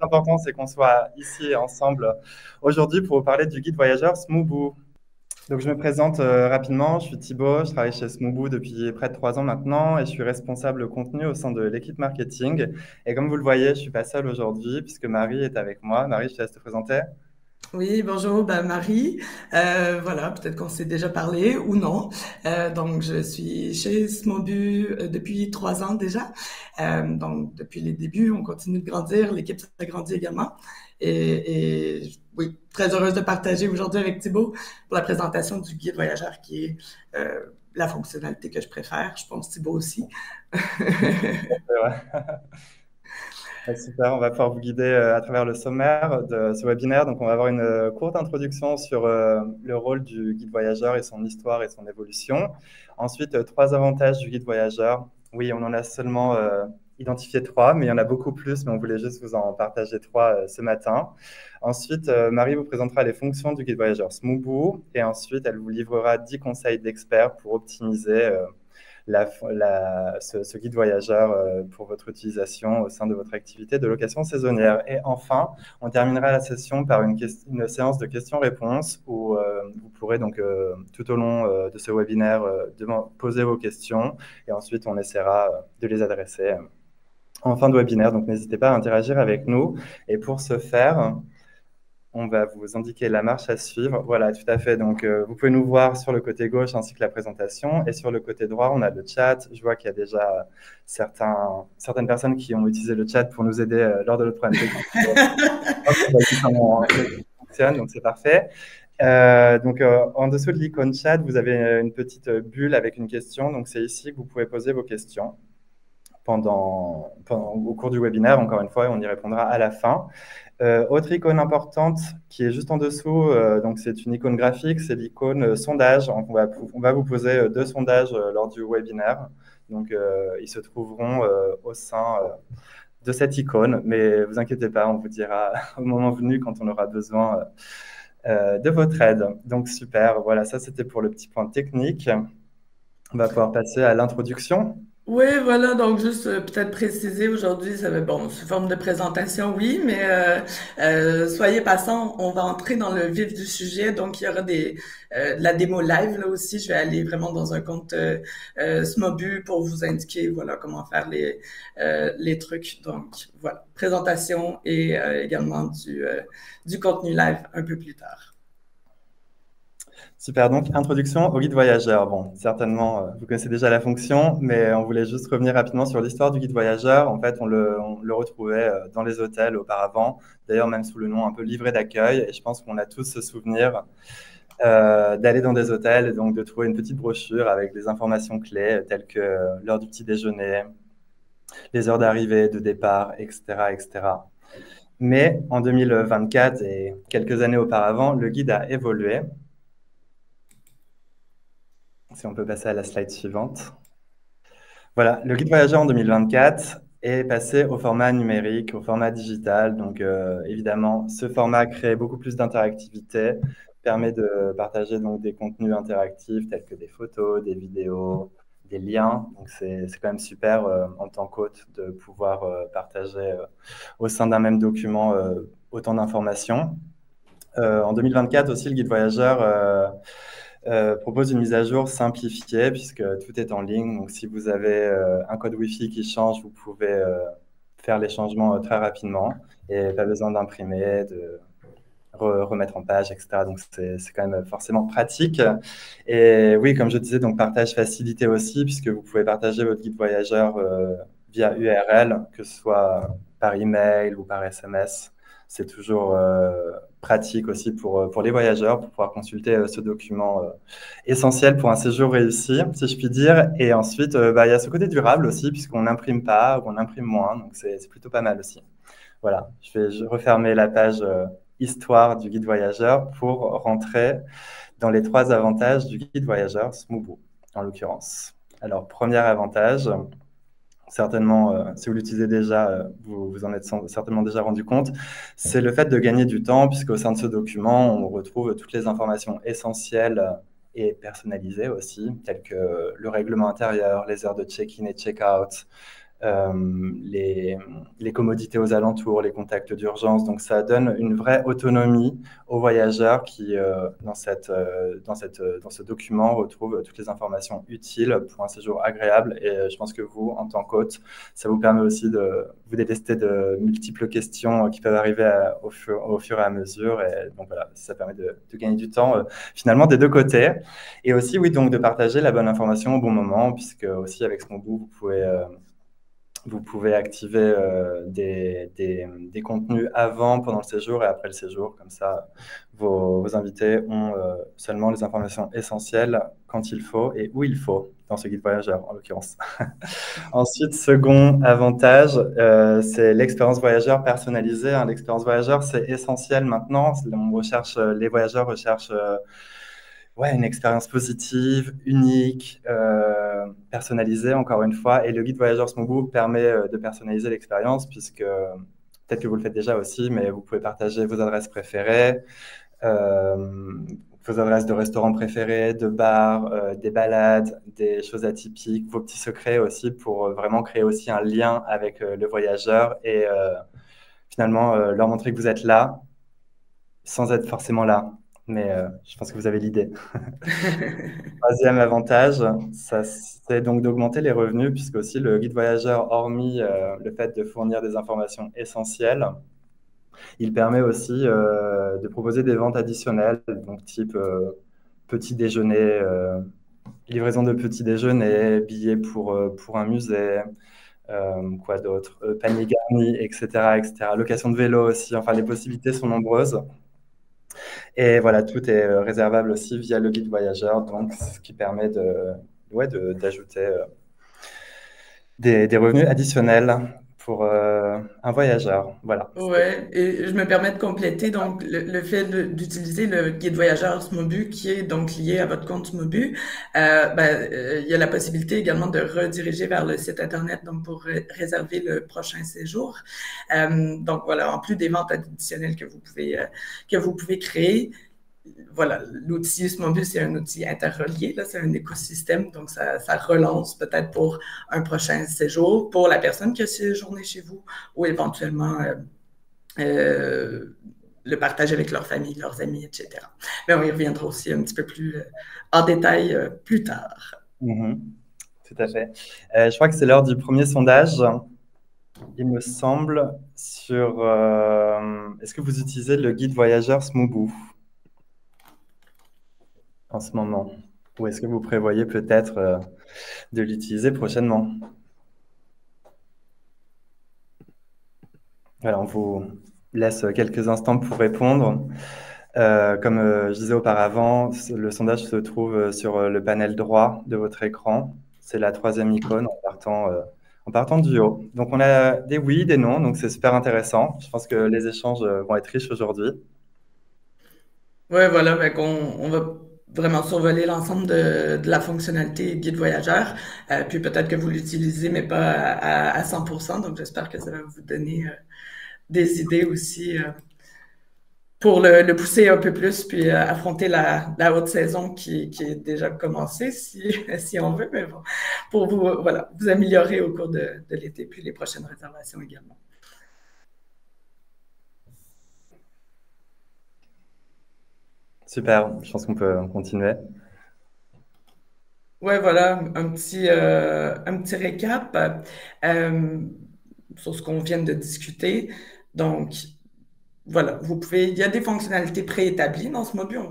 important, c'est qu'on soit ici ensemble aujourd'hui pour vous parler du guide voyageur Smoobu. Donc, je me présente rapidement. Je suis Thibaut, je travaille chez Smoobu depuis près de 3 ans maintenant et je suis responsable contenu au sein de l'équipe marketing. Et comme vous le voyez, je ne suis pas seul aujourd'hui puisque Marie est avec moi. Marie, je te laisse te présenter. Oui, bonjour, Marie. Voilà, peut-être qu'on s'est déjà parlé ou non. Donc, je suis chez Smobu depuis 3 ans déjà. Donc, depuis les débuts, on continue de grandir. L'équipe s'agrandit également. Oui, très heureuse de partager aujourd'hui avec Thibaut pour la présentation du guide voyageur qui est la fonctionnalité que je préfère. Je pense Thibaut aussi. C'est vrai. Super, on va pouvoir vous guider à travers le sommaire de ce webinaire. Donc, on va avoir une courte introduction sur le rôle du guide voyageur et son histoire et son évolution. Ensuite, 3 avantages du guide voyageur. Oui, on en a seulement identifié 3, mais il y en a beaucoup plus, mais on voulait juste vous en partager 3 ce matin. Ensuite, Marie vous présentera les fonctions du guide voyageur Smoobu et ensuite, elle vous livrera 10 conseils d'experts pour optimiser ce guide voyageur pour votre utilisation au sein de votre activité de location saisonnière. Et enfin, on terminera la session par une séance de questions-réponses où vous pourrez donc tout au long de ce webinaire poser vos questions et ensuite on essaiera de les adresser en fin de webinaire. Donc n'hésitez pas à interagir avec nous. Et pour ce faire, on va vous indiquer la marche à suivre. Voilà, tout à fait. Donc, vous pouvez nous voir sur le côté gauche ainsi que la présentation. Et sur le côté droit, on a le chat. Je vois qu'il y a déjà certaines personnes qui ont utilisé le chat pour nous aider lors de notre problème technique. Hop, on va dire comment ça fonctionne, donc c'est parfait. En dessous de l'icône chat, vous avez une petite bulle avec une question. Donc, c'est ici que vous pouvez poser vos questions au cours du webinaire, encore une fois, et on y répondra à la fin. Autre icône importante qui est juste en dessous, donc c'est une icône graphique, c'est l'icône sondage. Donc on va vous poser 2 sondages lors du webinaire. Donc ils se trouveront au sein de cette icône, mais vous inquiétez pas, on vous dira au moment venu quand on aura besoin de votre aide. Donc super, voilà, ça c'était pour le petit point technique. On va pouvoir passer à l'introduction. Oui, voilà, donc juste peut-être préciser aujourd'hui, ça va, bon, sous forme de présentation, oui, mais soyez patients, on va entrer dans le vif du sujet, donc il y aura de la démo live là aussi, je vais aller vraiment dans un compte Smobu pour vous indiquer, voilà, comment faire les trucs, donc voilà, présentation et également du contenu live un peu plus tard. Super, donc introduction au guide voyageur. Bon, certainement, vous connaissez déjà la fonction, mais on voulait juste revenir rapidement sur l'histoire du guide voyageur. En fait, on le retrouvait dans les hôtels auparavant, d'ailleurs même sous le nom un peu livret d'accueil. Et je pense qu'on a tous ce souvenir d'aller dans des hôtels et donc de trouver une petite brochure avec des informations clés telles que l'heure du petit déjeuner, les heures d'arrivée, de départ, etc., etc. Mais en 2024 et quelques années auparavant, le guide a évolué. Si on peut passer à la slide suivante. Voilà, le guide voyageur en 2024 est passé au format numérique, au format digital. Donc, évidemment, ce format crée beaucoup plus d'interactivité, permet de partager donc des contenus interactifs tels que des photos, des vidéos, des liens. Donc, c'est quand même super en tant qu'hôte de pouvoir partager au sein d'un même document autant d'informations. En 2024 aussi, le guide voyageur propose une mise à jour simplifiée puisque tout est en ligne. Donc, si vous avez un code Wi-Fi qui change, vous pouvez faire les changements très rapidement et pas besoin d'imprimer, de remettre en page, etc. Donc, c'est quand même forcément pratique. Et oui, comme je disais, donc partage facilité aussi puisque vous pouvez partager votre guide voyageur via URL, que ce soit par email ou par SMS. C'est toujours pratique aussi pour les voyageurs, pour pouvoir consulter ce document essentiel pour un séjour réussi, si je puis dire. Et ensuite, il y a ce côté durable aussi, puisqu'on n'imprime pas ou on imprime moins, donc c'est plutôt pas mal aussi. Voilà, je vais refermer la page histoire du guide voyageur pour rentrer dans les 3 avantages du guide voyageur Smoobu, en l'occurrence. Alors, premier avantage, certainement, si vous l'utilisez déjà, vous vous en êtes certainement déjà rendu compte, c'est le fait de gagner du temps, puisqu'au sein de ce document, on retrouve toutes les informations essentielles et personnalisées aussi, telles que le règlement intérieur, les heures de check-in et check-out, les commodités aux alentours, les contacts d'urgence. Donc, ça donne une vraie autonomie aux voyageurs qui, dans ce document, retrouvent toutes les informations utiles pour un séjour agréable. Et je pense que vous, en tant qu'hôte, ça vous permet aussi de vous délester de multiples questions qui peuvent arriver au fur et à mesure. Et donc, voilà, ça permet de gagner du temps, finalement, des deux côtés. Et aussi, oui, donc de partager la bonne information au bon moment, puisque aussi avec Smoobu, vous pouvez activer des contenus avant, pendant le séjour et après le séjour. Comme ça, vos invités ont seulement les informations essentielles quand il faut et où il faut, dans ce guide voyageur en l'occurrence. Ensuite, second avantage, c'est l'expérience voyageur personnalisée. Hein. L'expérience voyageur, c'est essentiel maintenant. Les voyageurs recherchent une expérience positive, unique, personnalisée, encore une fois. Et le guide voyageur Smoobu permet de personnaliser l'expérience, puisque peut-être que vous le faites déjà aussi, mais vous pouvez partager vos adresses préférées, vos adresses de restaurants préférés, de bars, des balades, des choses atypiques, vos petits secrets aussi, pour vraiment créer aussi un lien avec le voyageur et finalement leur montrer que vous êtes là, sans être forcément là. Mais je pense que vous avez l'idée. Troisième avantage, c'est donc d'augmenter les revenus, puisque aussi le guide voyageur, hormis le fait de fournir des informations essentielles, il permet aussi de proposer des ventes additionnelles, donc type petit déjeuner, livraison de petit déjeuner, billets pour un musée, quoi d'autre, panier garni, etc., etc. Location de vélo aussi, enfin les possibilités sont nombreuses. Et voilà, tout est réservable aussi via le guide voyageur, donc ce qui permet d'ajouter des revenus additionnels pour un voyageur. Voilà. Ouais, et je me permets de compléter donc le fait d'utiliser le guide voyageur Smobu qui est donc lié à votre compte Smobu. Il y a la possibilité également de rediriger vers le site internet donc pour réserver le prochain séjour. Donc voilà, en plus des ventes additionnelles que vous pouvez créer. Voilà, l'outil Smobu, c'est un outil interrelié, là, c'est un écosystème, donc ça relance peut-être pour un prochain séjour, pour la personne qui a séjourné chez vous, ou éventuellement le partager avec leur famille, leurs amis, etc. Mais on y reviendra aussi un petit peu plus en détail plus tard. Mm-hmm. Tout à fait. Je crois que c'est l'heure du premier sondage, il me semble, sur est-ce que vous utilisez le guide voyageur Smobu en ce moment? Ou est-ce que vous prévoyez peut-être de l'utiliser prochainement? Voilà, on vous laisse quelques instants pour répondre. Comme je disais auparavant, le sondage se trouve sur le panel droit de votre écran. C'est la troisième icône en partant du haut. Donc, on a des oui, des non, donc c'est super intéressant. Je pense que les échanges vont être riches aujourd'hui. Ouais, voilà, on va vraiment survoler l'ensemble de la fonctionnalité guide voyageur. Puis peut-être que vous l'utilisez, mais pas à 100%. Donc j'espère que ça va vous donner des idées aussi pour le pousser un peu plus, puis affronter la haute saison qui est déjà commencée, si on veut, mais bon, pour vous améliorer au cours de l'été, puis les prochaines réservations également. Super, je pense qu'on peut continuer. Ouais, voilà, un petit récap sur ce qu'on vient de discuter. Donc, voilà, il y a des fonctionnalités préétablies dans ce module, on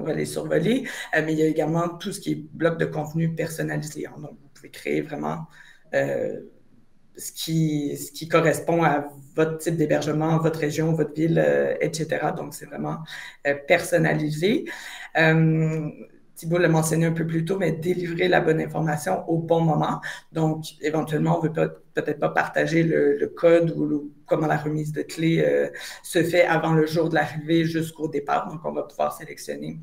va les survoler, mais il y a également tout ce qui est bloc de contenu personnalisé. Hein. Donc, vous pouvez créer vraiment ce qui correspond à votre type d'hébergement, votre région, votre ville, etc. Donc, c'est vraiment personnalisé. Thibault l'a mentionné un peu plus tôt, mais délivrer la bonne information au bon moment. Donc, éventuellement, on ne veut peut-être pas partager le code ou comment la remise de clé se fait avant le jour de l'arrivée jusqu'au départ. Donc, on va pouvoir sélectionner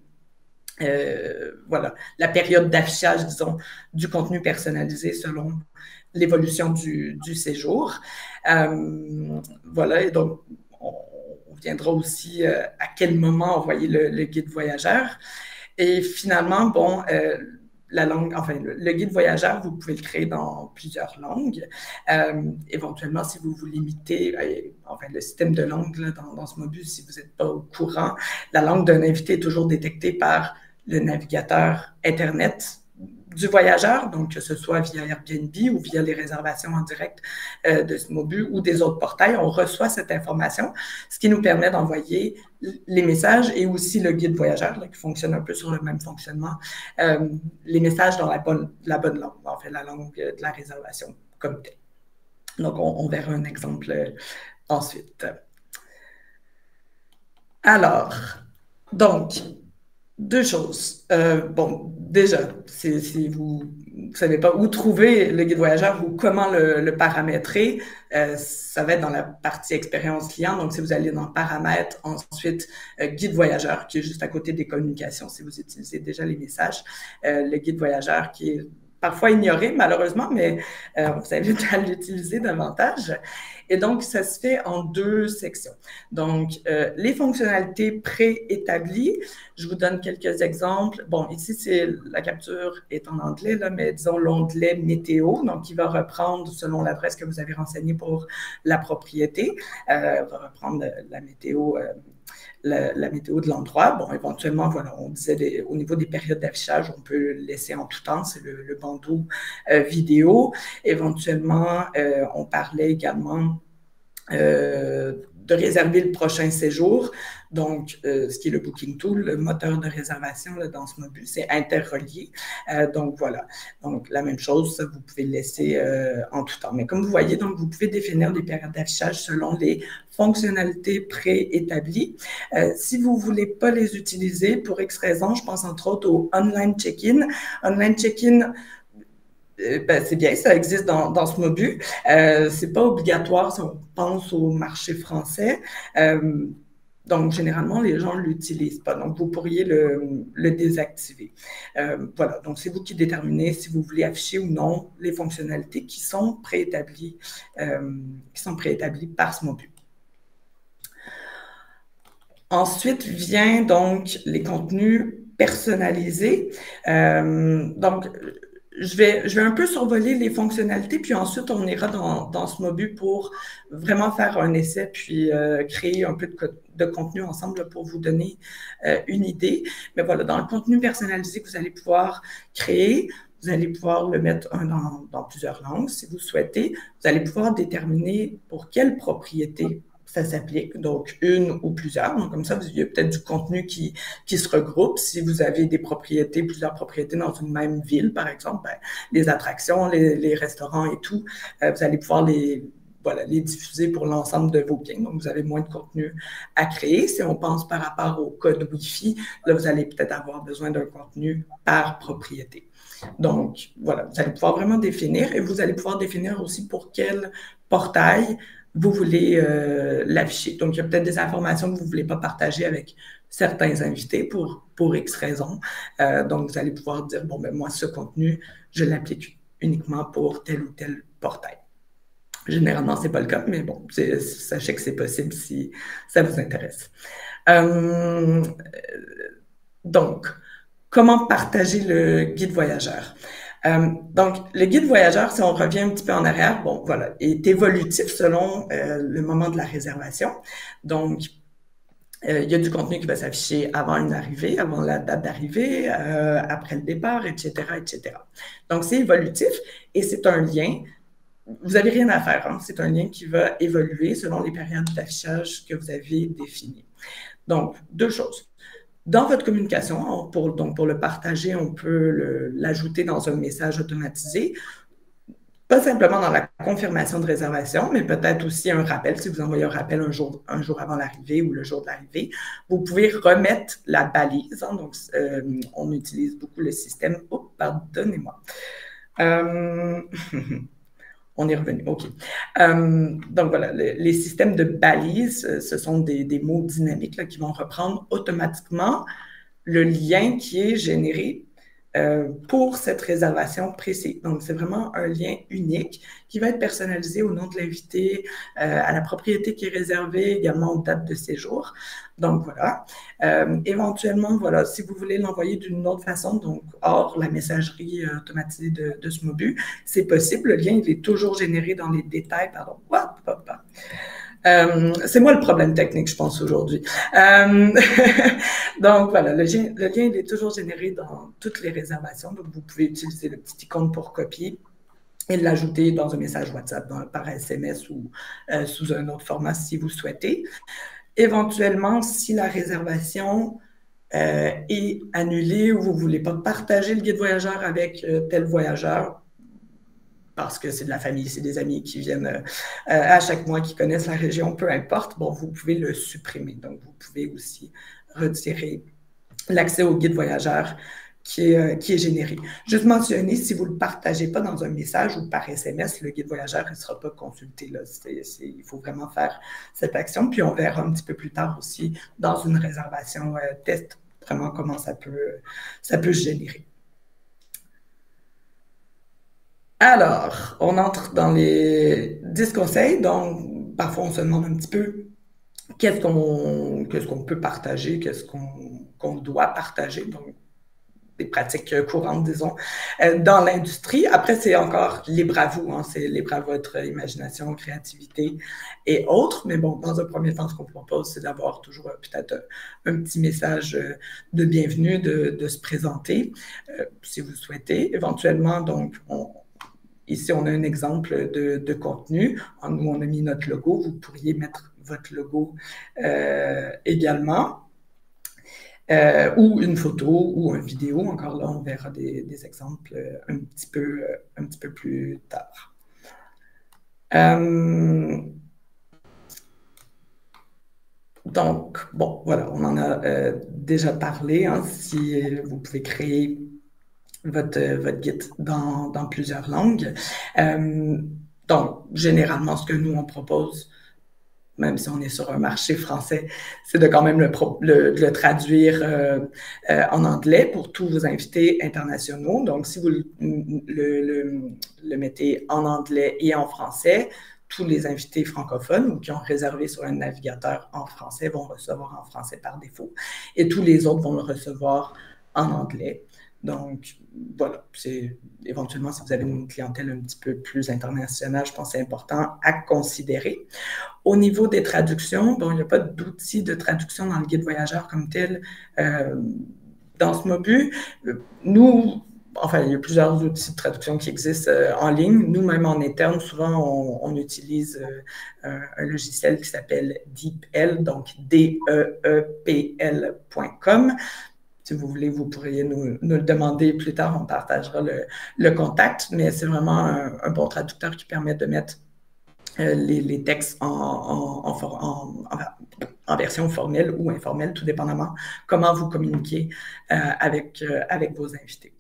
la période d'affichage, disons, du contenu personnalisé selon l'évolution du séjour. Et donc, on viendra aussi à quel moment envoyer le guide voyageur. Et finalement, la langue, enfin, le guide voyageur, vous pouvez le créer dans plusieurs langues. Éventuellement, si vous vous limitez, enfin, le système de langue là, dans ce module, si vous n'êtes pas au courant, la langue d'un invité est toujours détectée par le navigateur Internet du voyageur, donc que ce soit via Airbnb ou via les réservations en direct de Smobu ou des autres portails, on reçoit cette information, ce qui nous permet d'envoyer les messages et aussi le guide voyageur, là, qui fonctionne un peu sur le même fonctionnement, les messages dans la bonne langue, en fait, la langue de la réservation comme telle. Donc, on verra un exemple ensuite. Alors, donc, deux choses. Bon, déjà, si vous ne savez pas où trouver le guide voyageur ou comment le paramétrer, ça va être dans la partie expérience client. Donc, si vous allez dans paramètres, ensuite guide voyageur qui est juste à côté des communications, si vous utilisez déjà les messages, le guide voyageur qui est parfois ignoré malheureusement, mais on vous invite à l'utiliser davantage. Et donc, ça se fait en deux sections. Donc, les fonctionnalités préétablies, je vous donne quelques exemples. Bon, ici, la capture est en anglais, là, mais disons l'onglet météo, donc qui va reprendre selon l'adresse que vous avez renseignée pour la propriété, va reprendre la météo la météo de l'endroit. Bon, éventuellement, voilà, on disait au niveau des périodes d'affichage, on peut le laisser en tout temps, c'est le bandeau vidéo. Éventuellement, on parlait également de réserver le prochain séjour. Donc, ce qui est le Booking Tool, le moteur de réservation là, dans ce module, c'est interrelié. Donc, voilà. Donc, la même chose, ça, vous pouvez le laisser en tout temps. Mais comme vous voyez, donc, vous pouvez définir des périodes d'affichage selon les fonctionnalités préétablies. Si vous ne voulez pas les utiliser, pour X raisons, je pense entre autres au online check-in. Online check-in, ben, c'est bien, ça existe dans ce module. C'est pas obligatoire si on pense au marché français. Donc, généralement, les gens ne l'utilisent pas. Donc, vous pourriez le désactiver. Voilà. Donc, c'est vous qui déterminez si vous voulez afficher ou non les fonctionnalités qui sont préétablies par ce module. Ensuite vient donc les contenus personnalisés. Donc, je vais un peu survoler les fonctionnalités, puis ensuite, on ira dans ce module pour vraiment faire un essai, puis créer un peu de contenu ensemble pour vous donner une idée. Mais voilà, dans le contenu personnalisé que vous allez pouvoir créer, vous allez pouvoir le mettre dans plusieurs langues si vous souhaitez. Vous allez pouvoir déterminer pour quelle propriété ça s'applique, donc une ou plusieurs. Donc, comme ça, il y a peut-être du contenu qui se regroupe. Si vous avez plusieurs propriétés dans une même ville, par exemple, ben, les attractions, les restaurants et tout, vous allez pouvoir les diffuser pour l'ensemble de vos biens. Donc, vous avez moins de contenu à créer. Si on pense par rapport au code Wi-Fi, là, vous allez peut-être avoir besoin d'un contenu par propriété. Donc, voilà, vous allez pouvoir vraiment définir et vous allez pouvoir définir aussi pour quel portail vous voulez l'afficher. Donc, il y a peut-être des informations que vous ne voulez pas partager avec certains invités pour X raisons. Donc, vous allez pouvoir dire, bon, ben moi, ce contenu, je l'applique uniquement pour tel ou tel portail. Généralement, ce n'est pas le cas, mais bon, sachez que c'est possible si ça vous intéresse. Donc, comment partager le guide voyageur? Donc, le guide voyageur, si on revient un petit peu en arrière, bon, voilà, est évolutif selon le moment de la réservation. Donc, il y a du contenu qui va s'afficher avant une arrivée, avant la date d'arrivée, après le départ, etc., etc. Donc, c'est évolutif et c'est un lien. Vous n'avez rien à faire, hein? C'est un lien qui va évoluer selon les périodes d'affichage que vous avez définies. Donc, deux choses. Dans votre communication, pour le partager, on peut l'ajouter dans un message automatisé, pas simplement dans la confirmation de réservation, mais peut-être aussi un rappel. Si vous envoyez un rappel un jour avant l'arrivée ou le jour de l'arrivée, vous pouvez remettre la balise. Hein, donc, on utilise beaucoup le système. Oh, pardonnez-moi. On est revenu, OK. Donc voilà, les systèmes de balises, ce sont des mots dynamiques là, qui vont reprendre automatiquement le lien qui est généré pour cette réservation précise. Donc, c'est vraiment un lien unique qui va être personnalisé au nom de l'invité, à la propriété qui est réservée, également aux dates de séjour. Donc, voilà. Éventuellement, voilà, si vous voulez l'envoyer d'une autre façon, donc hors la messagerie automatisée de Smobu, c'est possible. Le lien, il est toujours généré dans les détails. Pardon. C'est moi le problème technique, je pense, aujourd'hui. Donc, voilà, le lien, il est toujours généré dans toutes les réservations. Donc, vous pouvez utiliser le petit icône pour copier et l'ajouter dans un message WhatsApp, par SMS ou sous un autre format si vous souhaitez. Éventuellement, si la réservation est annulée ou vous ne voulez pas partager le guide voyageur avec tel voyageur, parce que c'est de la famille, c'est des amis qui viennent à chaque mois, qui connaissent la région, peu importe, bon, vous pouvez le supprimer. Donc, vous pouvez aussi retirer l'accès au guide voyageur qui est généré. Juste mentionner, si vous ne le partagez pas dans un message ou par SMS, le guide voyageur ne sera pas consulté. Là. Il faut vraiment faire cette action. Puis, on verra un petit peu plus tard aussi dans une réservation test vraiment comment ça peut se générer. Alors, on entre dans les 10 conseils. Donc, parfois, on se demande un petit peu qu'est-ce qu'on peut partager, qu'est-ce qu'on doit partager. Donc, des pratiques courantes, disons, dans l'industrie. Après, c'est encore libre à vous. Hein, c'est libre à votre imagination, créativité et autres. Mais bon, dans un premier temps, ce qu'on propose, c'est d'avoir toujours peut-être un petit message de bienvenue, de se présenter, si vous souhaitez. Éventuellement, donc, ici, on a un exemple de contenu. Nous, on a mis notre logo. Vous pourriez mettre votre logo également. Ou une photo ou une vidéo. Encore là, on verra des exemples un petit peu plus tard. Donc, bon, voilà, on en a déjà parlé. Hein, si vous pouvez créer votre guide dans plusieurs langues. Donc, généralement, ce que nous, on propose, même si on est sur un marché français, c'est de quand même le traduire en anglais pour tous vos invités internationaux. Donc, si vous le mettez en anglais et en français, tous les invités francophones ou qui ont réservé sur un navigateur en français vont recevoir en français par défaut. Et tous les autres vont le recevoir en anglais. Donc, voilà, c'est éventuellement, si vous avez une clientèle un petit peu plus internationale, je pense que c'est important à considérer. Au niveau des traductions, bon, il n'y a pas d'outil de traduction dans le guide voyageur comme tel dans Smobu. Nous, enfin, il y a plusieurs outils de traduction qui existent en ligne. Nous-mêmes, en interne, souvent, on utilise un logiciel qui s'appelle DeepL, donc DEEPL.com. Si vous voulez, vous pourriez nous le demander plus tard, on partagera le contact, mais c'est vraiment un bon traducteur qui permet de mettre les textes en version formelle ou informelle, tout dépendamment comment vous communiquez avec vos invités.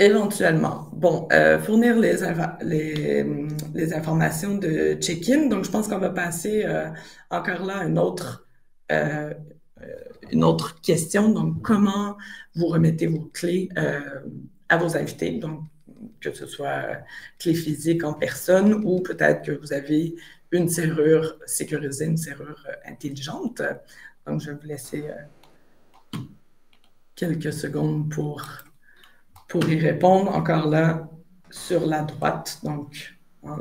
Éventuellement. Bon, fournir les informations de check-in. Donc, je pense qu'on va passer encore là à une autre question. Donc, comment vous remettez vos clés à vos invités? Donc, que ce soit clés physiques en personne ou peut-être que vous avez une serrure sécurisée, une serrure intelligente. Donc, je vais vous laisser quelques secondes pour y répondre. Encore là, sur la droite, donc, je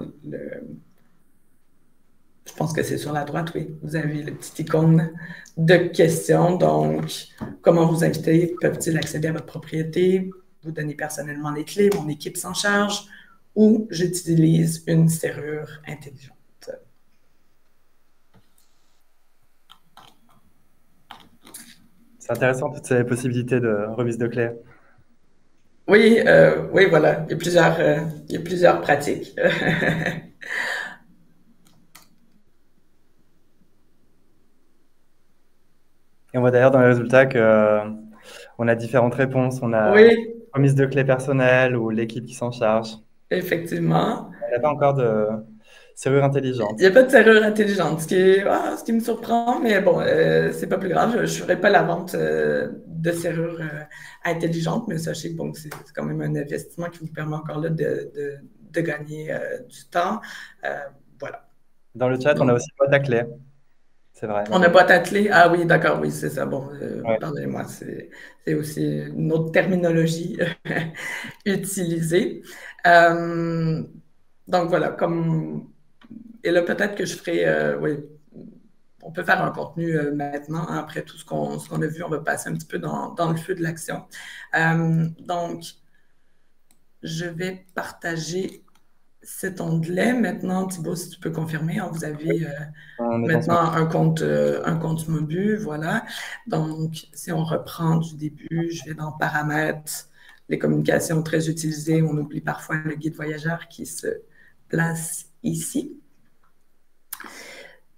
pense que c'est sur la droite, oui. Vous avez le petit icône de questions. Donc, comment vos invités peuvent-ils accéder à votre propriété? Vous donnez personnellement les clés, mon équipe s'en charge, ou j'utilise une serrure intelligente. C'est intéressant, toutes ces possibilités de remise de clés. Oui, oui, voilà. Il y a plusieurs pratiques. Et on voit d'ailleurs dans les résultats qu'on a différentes réponses. On a remise de clés personnelles ou l'équipe qui s'en charge. Effectivement. Il n'y a pas encore de Serrure Il n'y intelligente. a pas de serrure intelligente, ce qui me surprend, mais bon, c'est pas plus grave. Je ne ferai pas la vente de serrures intelligentes, mais sachez que bon, c'est quand même un investissement qui vous permet encore là de gagner du temps. Euh, voilà. Dans le chat, on a Donc, aussi boîte à clé. C'est vrai, la on a boîte. boîte à clés. Ah oui, d'accord, oui, c'est ça. Bon, Ouais. pardonnez-moi, c'est aussi une autre terminologie utilisée. Euh, donc voilà, comme et là peut-être que je ferai, oui, on peut faire un contenu maintenant. Hein, après tout ce qu'on a vu, on va passer un petit peu dans le feu de l'action. Donc, je vais partager cet onglet. Maintenant, Thibaut, si tu peux confirmer, hein, vous avez On est en ce maintenant un compte Mobu, voilà. Donc, si on reprend du début, je vais dans Paramètres, les communications très utilisées. On oublie parfois le guide voyageur qui se place ici.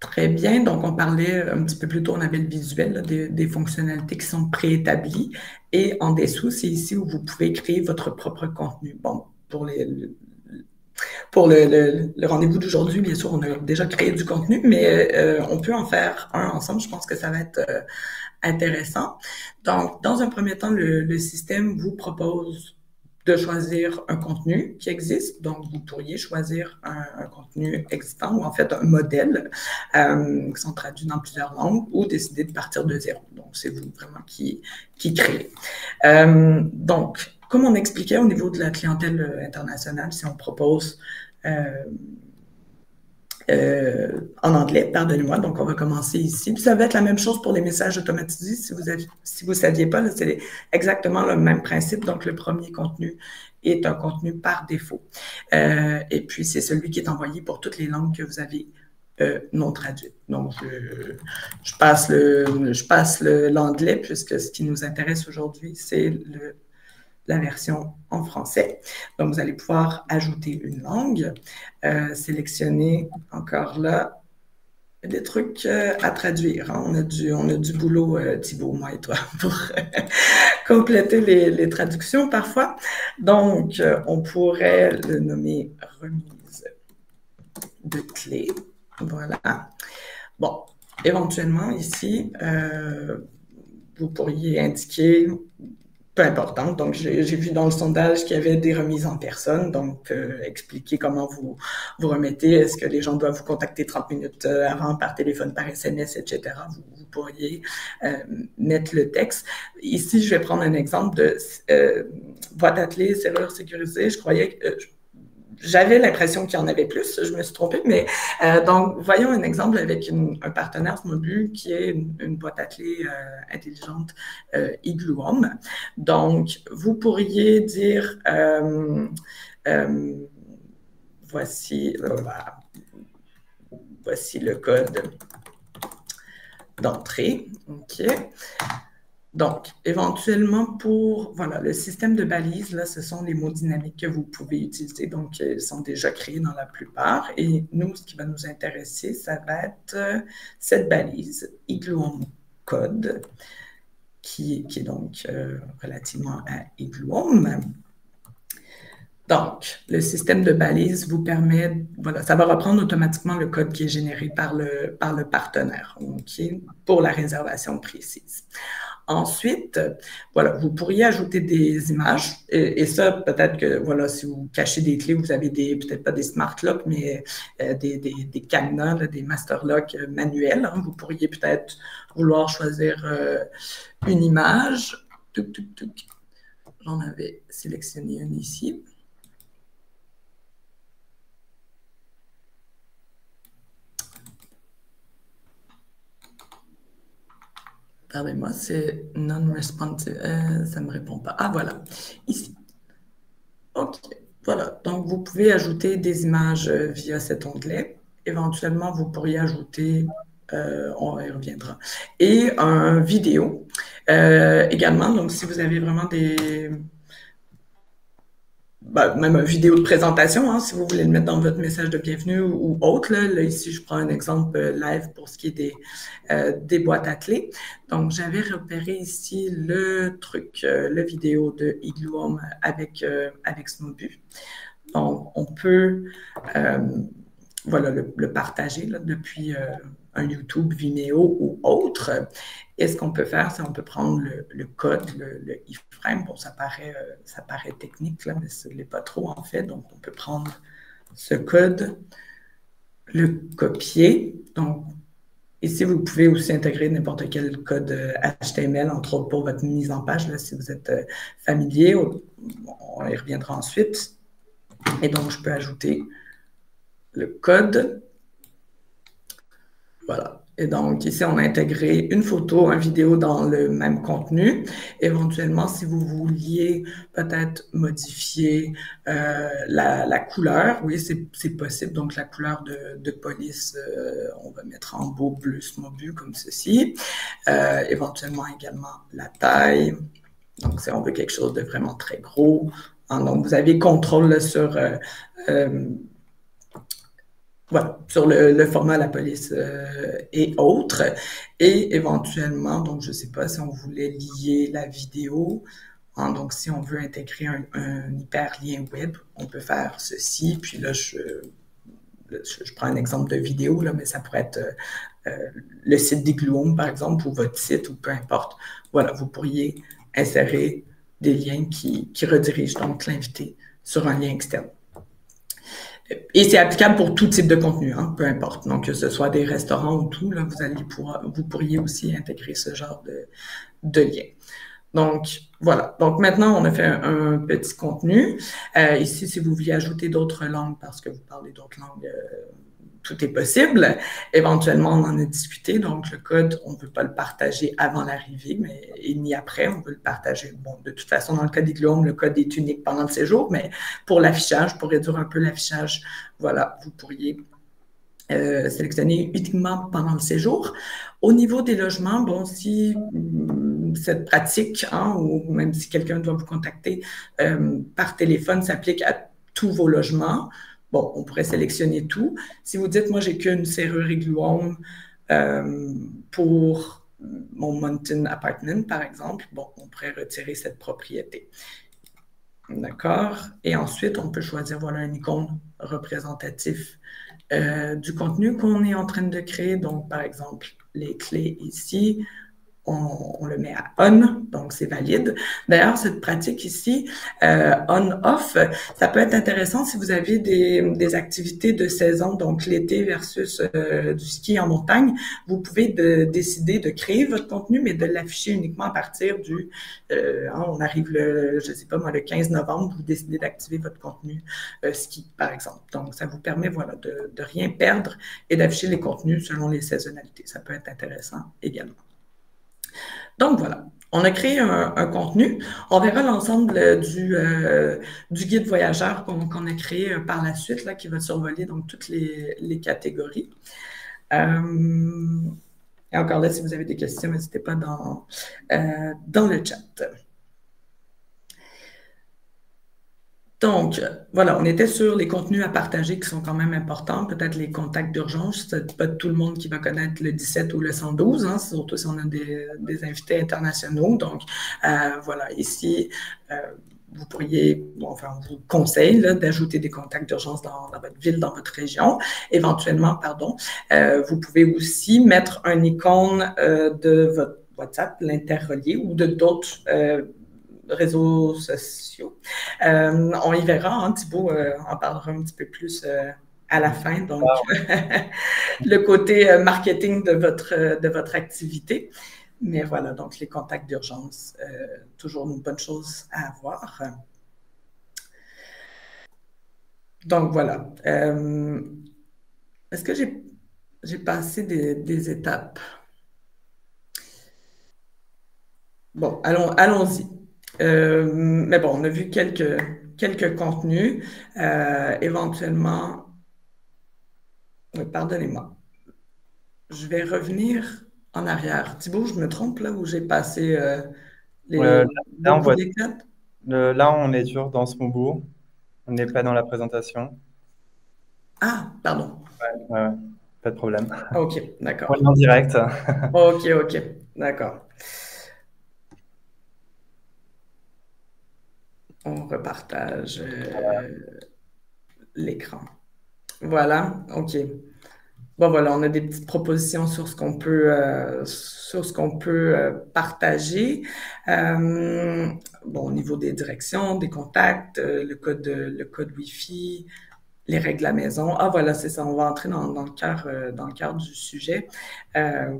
Très bien. Donc, on parlait un petit peu plus tôt, on avait le visuel là, des fonctionnalités qui sont préétablies. Et en dessous, c'est ici où vous pouvez créer votre propre contenu. Bon, pour le rendez-vous d'aujourd'hui, bien sûr, on a déjà créé du contenu, mais on peut en faire un ensemble. Je pense que ça va être intéressant. Donc, dans un premier temps, le système vous propose de choisir un contenu qui existe. Donc, vous pourriez choisir un contenu existant ou en fait un modèle qui sont traduits dans plusieurs langues ou décider de partir de zéro. Donc, c'est vous vraiment qui créez. Donc, comme on expliquait au niveau de la clientèle internationale, si on propose en anglais, pardonnez-moi. Donc, on va commencer ici. Puis ça va être la même chose pour les messages automatisés. Si vous saviez pas, c'est exactement le même principe. Donc, le premier contenu est un contenu par défaut. Et puis, c'est celui qui est envoyé pour toutes les langues que vous avez non traduites. Donc, je passe l'anglais puisque ce qui nous intéresse aujourd'hui, c'est la version en français. Donc, vous allez pouvoir ajouter une langue, sélectionner encore là des trucs à traduire. Hein. On a du boulot, Thibaut, moi et toi, pour compléter les traductions parfois. Donc, on pourrait le nommer remise de clés. Voilà. Bon, éventuellement, ici, vous pourriez indiquer peu importante. Donc, j'ai vu dans le sondage qu'il y avait des remises en personne. Donc, expliquer comment vous remettez. Est-ce que les gens doivent vous contacter 30 minutes avant par téléphone, par SMS, etc. Vous pourriez mettre le texte. Ici, je vais prendre un exemple de boîte à clés, serrure sécurisée. Je croyais que j'avais l'impression qu'il y en avait plus, je me suis trompée, mais donc voyons un exemple avec un partenaire Mobu qui est une boîte à clés intelligente Igloo Home. Donc, vous pourriez dire voici, voici le code d'entrée. OK. Donc, éventuellement, pour voilà, le système de balises, là, ce sont les mots dynamiques que vous pouvez utiliser. Donc, ils sont déjà créés dans la plupart. Et nous, ce qui va nous intéresser, ça va être cette balise, Igloo Home Code, qui est donc relativement à Igloo Home. Donc, le système de balises vous permet, voilà, ça va reprendre automatiquement le code qui est généré par le partenaire, okay, pour la réservation précise. Ensuite, voilà, vous pourriez ajouter des images et ça, peut-être que, voilà, si vous cachez des clés, vous avez peut-être pas des smart locks, mais des cadenas, là, des master locks manuels. Hein, vous pourriez peut-être vouloir choisir une image. J'en avais sélectionné une ici. Pardonnez-moi, c'est non-responsive. Ça ne me répond pas. Ah, voilà, ici. OK, voilà. Donc, vous pouvez ajouter des images via cet onglet. Éventuellement, vous pourriez ajouter, on y reviendra, et un vidéo également. Donc, si vous avez vraiment même une vidéo de présentation, hein, si vous voulez le mettre dans votre message de bienvenue ou autre. Là, ici, je prends un exemple live pour ce qui est des boîtes à clés. Donc, j'avais repéré ici le truc, le vidéo de Igloo Home avec Smobu. Donc, on peut voilà, le partager là, depuis un YouTube, Vimeo ou autre. Et ce qu'on peut faire, c'est on peut prendre le code, le iframe. Bon, ça paraît technique, là, mais ce n'est pas trop en fait. Donc, on peut prendre ce code, le copier. Donc, ici, vous pouvez aussi intégrer n'importe quel code HTML, entre autres pour votre mise en page, là, si vous êtes familier. On y reviendra ensuite. Et donc, je peux ajouter le code. Voilà. Et donc, ici, on a intégré une photo, une vidéo dans le même contenu. Éventuellement, si vous vouliez peut-être modifier la couleur, oui, c'est possible. Donc, la couleur de police, on va mettre en beau bleu smobu comme ceci. Éventuellement également la taille. Donc, si on veut quelque chose de vraiment très gros. Hein, donc, vous avez contrôle là, sur voilà, sur le format la police et autres. Et éventuellement, donc je ne sais pas si on voulait lier la vidéo. Hein, donc si on veut intégrer un hyperlien web, on peut faire ceci. Puis là, je prends un exemple de vidéo, là, mais ça pourrait être le site d'Igluome, par exemple, ou votre site, ou peu importe. Voilà, vous pourriez insérer des liens qui redirigent donc l'invité sur un lien externe. Et c'est applicable pour tout type de contenu, hein, peu importe. Donc, que ce soit des restaurants ou tout, là, vous pourriez aussi intégrer ce genre de lien. Donc, voilà. Donc, maintenant, on a fait un petit contenu. Ici, si vous vouliez ajouter d'autres langues, parce que vous parlez d'autres langues, tout est possible. Éventuellement, on en a discuté. Donc, le code, on ne peut pas le partager avant l'arrivée, mais ni après. On peut le partager. Bon, de toute façon, dans le cas d'Igluome, le code est unique pendant le séjour, mais pour l'affichage, pour réduire un peu l'affichage, voilà, vous pourriez sélectionner uniquement pendant le séjour. Au niveau des logements, bon, si cette pratique, hein, ou même si quelqu'un doit vous contacter par téléphone, s'applique à tous vos logements, bon, on pourrait sélectionner tout. Si vous dites, moi, j'ai qu'une serrure Igluome pour mon Mountain Apartment, par exemple, bon, on pourrait retirer cette propriété. D'accord? Et ensuite, on peut choisir, voilà, une icône représentative du contenu qu'on est en train de créer. Donc, par exemple, les clés ici, on le met à on, donc c'est valide. D'ailleurs, cette pratique ici, on-off, ça peut être intéressant si vous avez des activités de saison, donc l'été versus du ski en montagne. Vous pouvez décider de créer votre contenu, mais de l'afficher uniquement à partir du, on arrive je sais pas moi, le 15 novembre, vous décidez d'activer votre contenu ski, par exemple. Donc, ça vous permet, voilà, de rien perdre et d'afficher les contenus selon les saisonnalités. Ça peut être intéressant également. Donc voilà, on a créé un contenu. On verra l'ensemble du guide voyageur qu'on a créé par la suite, là, qui va survoler donc toutes les catégories. Et encore là, si vous avez des questions, n'hésitez pas dans le chat. Donc, voilà, on était sur les contenus à partager qui sont quand même importants, peut-être les contacts d'urgence. C'est pas tout le monde qui va connaître le 17 ou le 112, hein, surtout si on a des invités internationaux. Donc, voilà, ici, vous pourriez, enfin, on vous conseille d'ajouter des contacts d'urgence dans votre ville, dans votre région. Éventuellement, pardon, vous pouvez aussi mettre un icône de votre WhatsApp, l'interrelier, ou de d'autres réseaux sociaux. On y verra, hein, Thibaut en parlera un petit peu plus à la fin, donc le côté marketing de votre activité. Mais voilà, donc les contacts d'urgence, toujours une bonne chose à avoir. Donc voilà. Est-ce que j'ai passé des étapes? Bon, allons-y. Mais bon, on a vu quelques contenus. Éventuellement, oui, pardonnez-moi. Je vais revenir en arrière. Thibaut, je me trompe là où j'ai passé beaucoup d'étapes? Là, on est toujours dans ce Smoobu. On n'est pas dans la présentation. Ah, pardon. Ouais, pas de problème. OK, On d'accord. est en direct. OK, d'accord. On repartage l'écran. Voilà, OK. Bon, voilà, on a des petites propositions sur ce qu'on peut partager. Bon, au niveau des directions, des contacts, le code Wi-Fi, les règles à la maison. Ah, voilà, c'est ça. On va entrer dans le cœur du sujet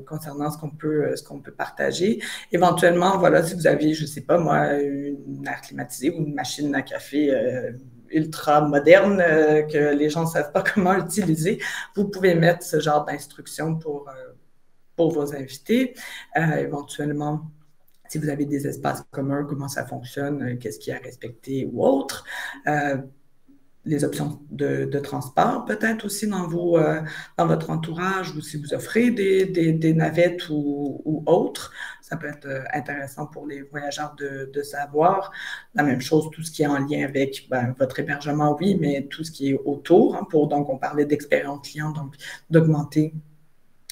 concernant ce qu'on peut partager. Éventuellement, voilà, si vous avez, je sais pas moi, une air climatisée ou une machine à café ultra moderne que les gens ne savent pas comment utiliser, vous pouvez mettre ce genre d'instructions pour vos invités. Éventuellement, si vous avez des espaces communs, comment ça fonctionne, qu'est-ce qu'il y a à respecter ou autre. Les options de transport peut-être aussi dans votre entourage ou si vous offrez des navettes ou autres. Ça peut être intéressant pour les voyageurs de savoir. La même chose, tout ce qui est en lien avec votre hébergement, oui, mais tout ce qui est autour. Hein, donc, on parlait d'expérience client, donc d'augmenter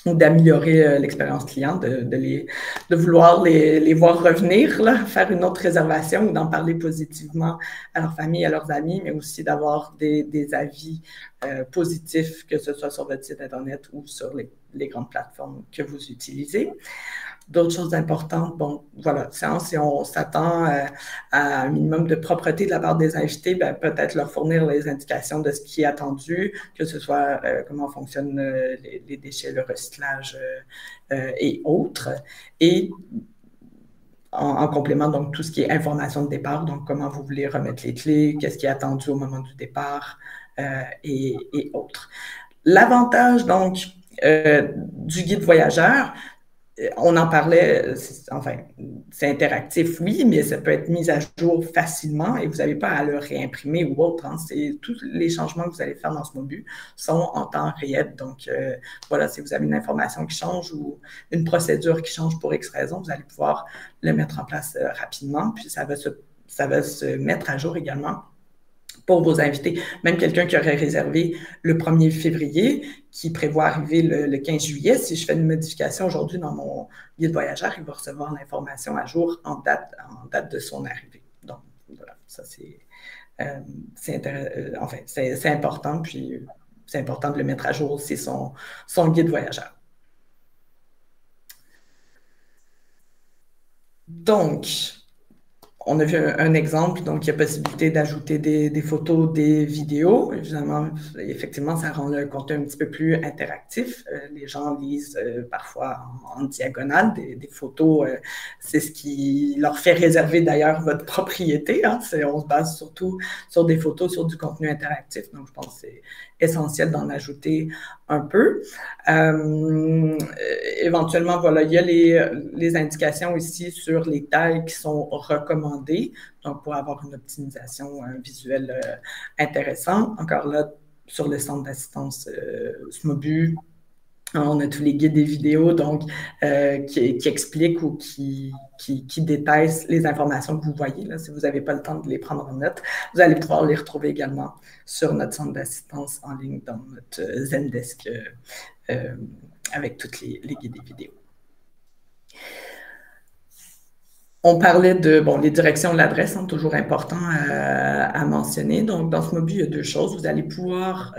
ou d'améliorer l'expérience client, de vouloir les voir revenir, là, faire une autre réservation ou d'en parler positivement à leur famille, à leurs amis, mais aussi d'avoir des avis positifs, que ce soit sur votre site Internet ou sur les grandes plateformes que vous utilisez. D'autres choses importantes, bon, voilà, si on s'attend à un minimum de propreté de la part des invités, ben, peut-être leur fournir les indications de ce qui est attendu, que ce soit comment fonctionnent les déchets, le recyclage et autres. Et en complément, donc, tout ce qui est information de départ, donc comment vous voulez remettre les clés, qu'est-ce qui est attendu au moment du départ et autres. L'avantage, donc, du guide voyageur, on en parlait, enfin, c'est interactif, oui, mais ça peut être mis à jour facilement et vous n'avez pas à le réimprimer ou autre. Hein. Tous les changements que vous allez faire dans ce module sont en temps réel. Donc, voilà, si vous avez une information qui change ou une procédure qui change pour X raison, vous allez pouvoir le mettre en place rapidement. Puis, ça va se mettre à jour également pour vos invités. Même quelqu'un qui aurait réservé le 1er février, qui prévoit arriver le 15 juillet, si je fais une modification aujourd'hui dans mon guide voyageur, il va recevoir l'information à jour en date de son arrivée. Donc, voilà, ça c'est important, puis c'est important de le mettre à jour aussi, son guide voyageur. Donc, on a vu un exemple, donc il y a possibilité d'ajouter des photos, des vidéos. Évidemment, effectivement, ça rend le contenu un petit peu plus interactif. Les gens lisent parfois en diagonale des photos. C'est ce qui leur fait réserver d'ailleurs votre propriété. Hein. On se base surtout sur des photos, sur du contenu interactif. Donc, je pense que c'est essentiel d'en ajouter un peu. Éventuellement, voilà, il y a les indications ici sur les tailles qui sont recommandées, donc pour avoir une optimisation visuelle intéressante. Encore là, sur le centre d'assistance SMOBU, on a tous les guides des vidéos donc, qui expliquent ou qui détaillent les informations que vous voyez. Là, si vous n'avez pas le temps de les prendre en note, vous allez pouvoir les retrouver également sur notre centre d'assistance en ligne dans notre Zendesk avec toutes les guides des vidéos. On parlait de, bon, les directions de l'adresse sont toujours importants à mentionner. Donc, dans ce module, il y a deux choses. Vous allez pouvoir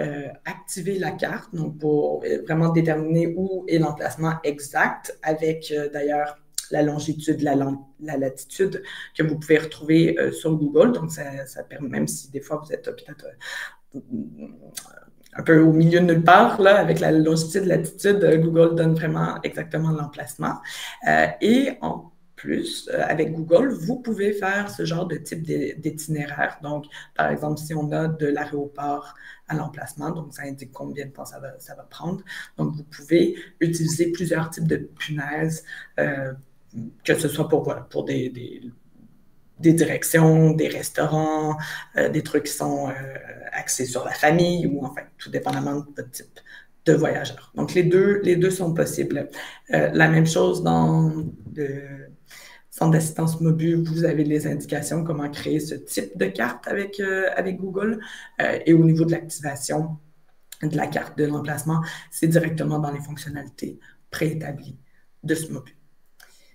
activer la carte, donc pour vraiment déterminer où est l'emplacement exact avec d'ailleurs la longitude, la latitude que vous pouvez retrouver sur Google. Donc, ça permet, même si des fois vous êtes peut-être un peu au milieu de nulle part, là, avec la longitude, latitude, Google donne vraiment exactement l'emplacement. Et en plus, avec Google, vous pouvez faire ce genre de type d'itinéraire. Donc, par exemple, si on a de l'aéroport à l'emplacement, donc ça indique combien de temps ça va prendre. Donc, vous pouvez utiliser plusieurs types de punaises, que ce soit pour des directions, des restaurants, des trucs qui sont axés sur la famille ou enfin, tout dépendamment de votre type de voyageur. Donc, les deux sont possibles. La même chose dans le centre d'assistance mobile, vous avez les indications comment créer ce type de carte avec Google. Et au niveau de l'activation de la carte de l'emplacement, c'est directement dans les fonctionnalités préétablies de ce mobile.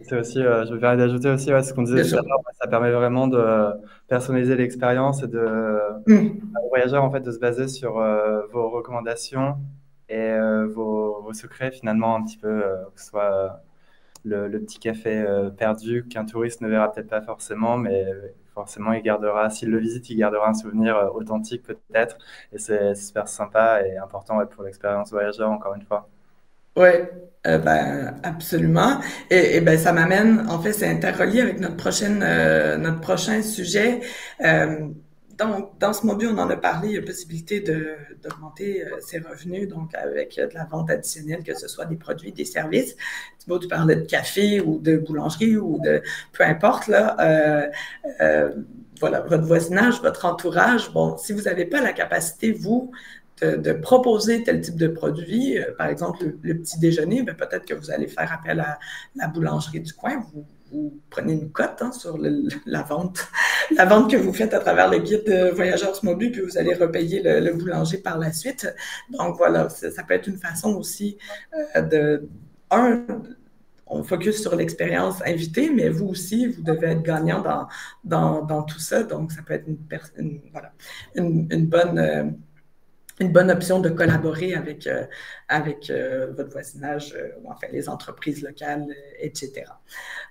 C'est aussi, je me permets d'ajouter aussi ce qu'on disait Bien tout à sûr. l'heure, ça permet vraiment de personnaliser l'expérience et Hmm. aux voyageurs en fait, de se baser sur vos recommandations et vos secrets finalement un petit peu, que ce soit le petit café perdu qu'un touriste ne verra peut-être pas forcément, mais forcément il gardera, s'il le visite, il gardera un souvenir authentique peut-être, et c'est super sympa et important pour l'expérience voyageur encore une fois. Ouais, ben absolument. Et ben ça m'amène, en fait, c'est interrelié avec notre prochain sujet. Euh, donc, dans ce module, on en a parlé, il y a possibilité d'augmenter ses revenus, donc avec de la vente additionnelle, que ce soit des produits, des services. Thibaut, tu parlais de café ou de boulangerie ou de peu importe là. Euh, voilà, votre voisinage, votre entourage. Bon, si vous n'avez pas la capacité, vous, de proposer tel type de produit, par exemple le petit déjeuner, ben, peut-être que vous allez faire appel à la boulangerie du coin. Vous prenez une cote sur la vente que vous faites à travers le guide de Voyageurs Mobile, puis vous allez repayer le boulanger par la suite. Donc voilà, ça peut être une façon aussi de un on focus sur l'expérience invitée, mais vous aussi, vous devez être gagnant dans tout ça. Donc, ça peut être voilà, une bonne une bonne option de collaborer avec votre voisinage, ou enfin les entreprises locales, etc.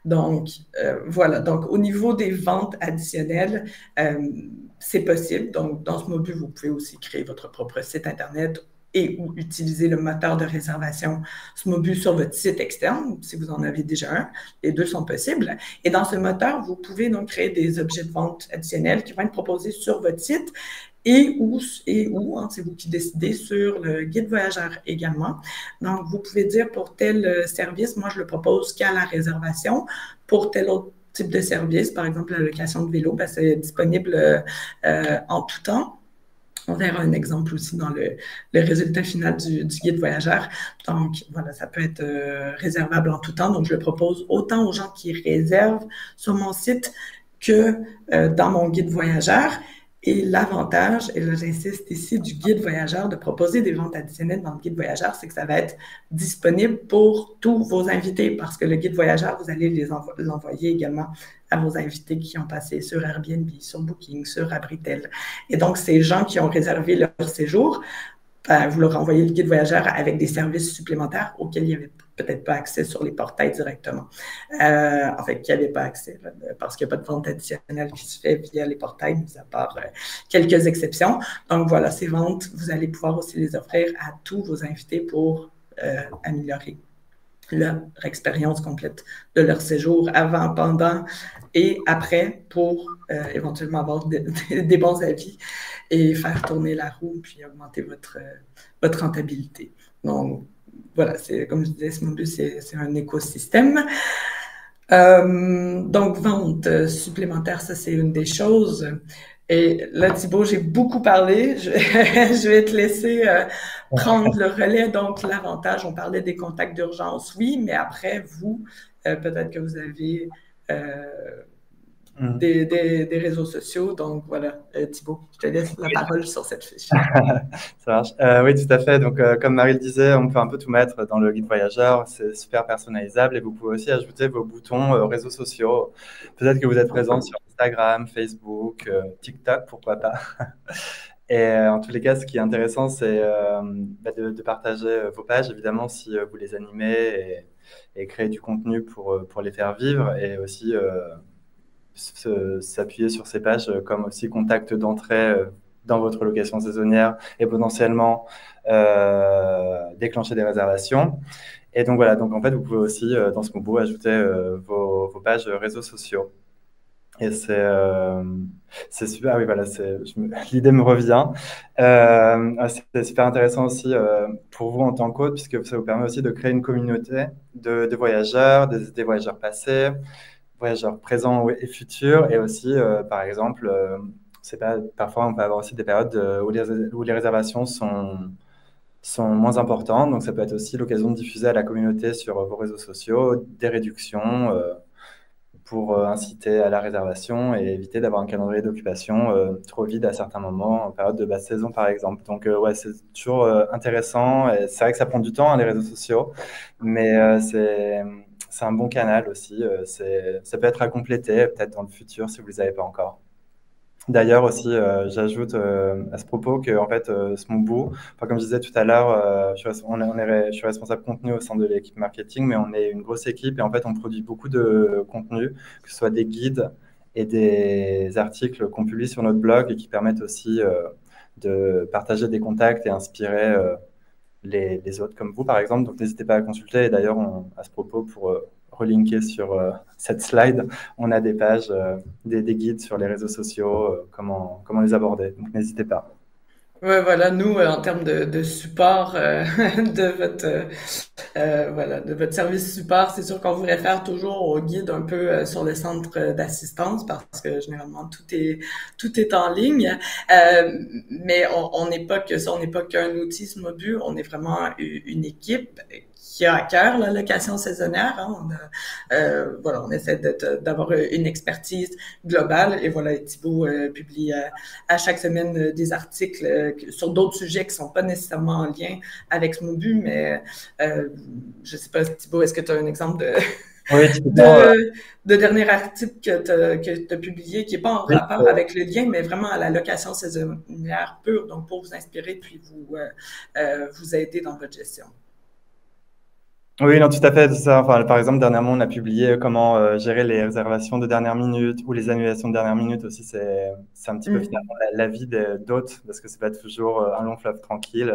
Donc, voilà. Donc, au niveau des ventes additionnelles, c'est possible. Donc, dans ce module, vous pouvez aussi créer votre propre site Internet et ou utiliser le moteur de réservation Smobus sur votre site externe, si vous en avez déjà un. Les deux sont possibles. Et dans ce moteur, vous pouvez donc créer des objets de vente additionnels qui vont être proposés sur votre site c'est vous qui décidez sur le guide voyageur également. Donc, vous pouvez dire pour tel service, moi, je le propose qu'à la réservation. Pour tel autre type de service, par exemple la location de vélo, ben, c'est disponible en tout temps. On verra un exemple aussi dans le résultat final du guide voyageur. Donc, voilà, ça peut être réservable en tout temps. Donc, je le propose autant aux gens qui réservent sur mon site que dans mon guide voyageur. Et l'avantage, et là j'insiste ici, du guide voyageur, de proposer des ventes additionnelles dans le guide voyageur, c'est que ça va être disponible pour tous vos invités parce que le guide voyageur, vous allez l'envoyer également à vos invités qui ont passé sur Airbnb, sur Booking, sur Abritel. Et donc, ces gens qui ont réservé leur séjour, vous leur envoyez le guide voyageur avec des services supplémentaires auxquels il n'y avait peut-être pas accès sur les portails directement. En fait, qu'il n'y avait pas accès, là, parce qu'il n'y a pas de vente additionnelle qui se fait via les portails, mis à part quelques exceptions. Donc voilà, ces ventes, vous allez pouvoir aussi les offrir à tous vos invités pour améliorer leur expérience complète de leur séjour avant, pendant et après pour éventuellement avoir des bons avis et faire tourner la roue puis augmenter votre rentabilité. Donc, voilà, c'est comme je disais, Smobus, c'est un écosystème. Donc, vente supplémentaire, ça, c'est une des choses. Et là, Thibaut, j'ai beaucoup parlé. Je vais te laisser prendre le relais. Donc, l'avantage, on parlait des contacts d'urgence, oui, mais après, vous, peut-être que vous avez Mhm. des réseaux sociaux. Donc, voilà, Thibaut, je te laisse la parole sur cette fiche. Ça marche. Oui, tout à fait. Donc, comme Marie le disait, on peut un peu tout mettre dans le guide voyageur. C'est super personnalisable et vous pouvez aussi ajouter vos boutons réseaux sociaux. Peut-être que vous êtes présent sur Instagram, Facebook, TikTok, pourquoi pas. Et en tous les cas, ce qui est intéressant, c'est de partager vos pages, évidemment, si vous les animez et créer du contenu pour les faire vivre et aussi s'appuyer sur ces pages comme aussi contact d'entrée dans votre location saisonnière et potentiellement déclencher des réservations. Et donc voilà, donc en fait, vous pouvez aussi dans ce combo ajouter vos pages réseaux sociaux. Et c'est super, oui, voilà, l'idée me revient. C'est super intéressant aussi pour vous en tant qu'hôte, puisque ça vous permet aussi de créer une communauté de voyageurs, des voyageurs passés, voyageurs présents et futurs, et aussi, par exemple, c'est pas, parfois on peut avoir aussi des périodes où les réservations sont moins importantes, donc ça peut être aussi l'occasion de diffuser à la communauté sur vos réseaux sociaux des réductions pour inciter à la réservation et éviter d'avoir un calendrier d'occupation trop vide à certains moments, en période de basse saison par exemple. Donc ouais, c'est toujours intéressant, et c'est vrai que ça prend du temps, hein, les réseaux sociaux, mais c'est un bon canal aussi. Ça peut être à compléter peut-être dans le futur si vous ne les avez pas encore. D'ailleurs aussi, j'ajoute à ce propos que en fait, Smoobu, enfin, comme je disais tout à l'heure, je suis responsable contenu au sein de l'équipe marketing, mais on est une grosse équipe et en fait, on produit beaucoup de contenu, que ce soit des guides et des articles qu'on publie sur notre blog et qui permettent aussi de partager des contacts et inspirer les autres comme vous, par exemple. Donc, n'hésitez pas à consulter. Et d'ailleurs, à ce propos, pour relinker sur cette slide, on a des pages, des guides sur les réseaux sociaux, comment les aborder. Donc, n'hésitez pas. Ouais, voilà, nous, en termes de support de votre voilà, de votre service support, c'est sûr qu'on vous réfère toujours au guide un peu sur le centre d'assistance parce que généralement tout est en ligne. Mais on n'est pas que ça, on n'est pas qu'un outil Smobu, on est vraiment une équipe qui a à cœur la location saisonnière. Hein. Voilà, on essaie d'avoir une expertise globale et voilà, Thibaut publie à chaque semaine des articles sur d'autres sujets qui sont pas nécessairement en lien avec Smobu, mais je sais pas, Thibaut, est-ce que tu as un exemple Oui, de dernier article que tu as publié qui n'est pas en oui, rapport avec le lien, mais vraiment à la location saisonnière pure, donc pour vous inspirer puis vous aider dans votre gestion? oui, non, tout à fait, c'est ça. Enfin, par exemple, dernièrement, on a publié comment gérer les réservations de dernière minute ou les annulations de dernière minute aussi. C'est un petit peu Mm. finalement la vie d'hôtes parce que c'est pas toujours un long fleuve tranquille.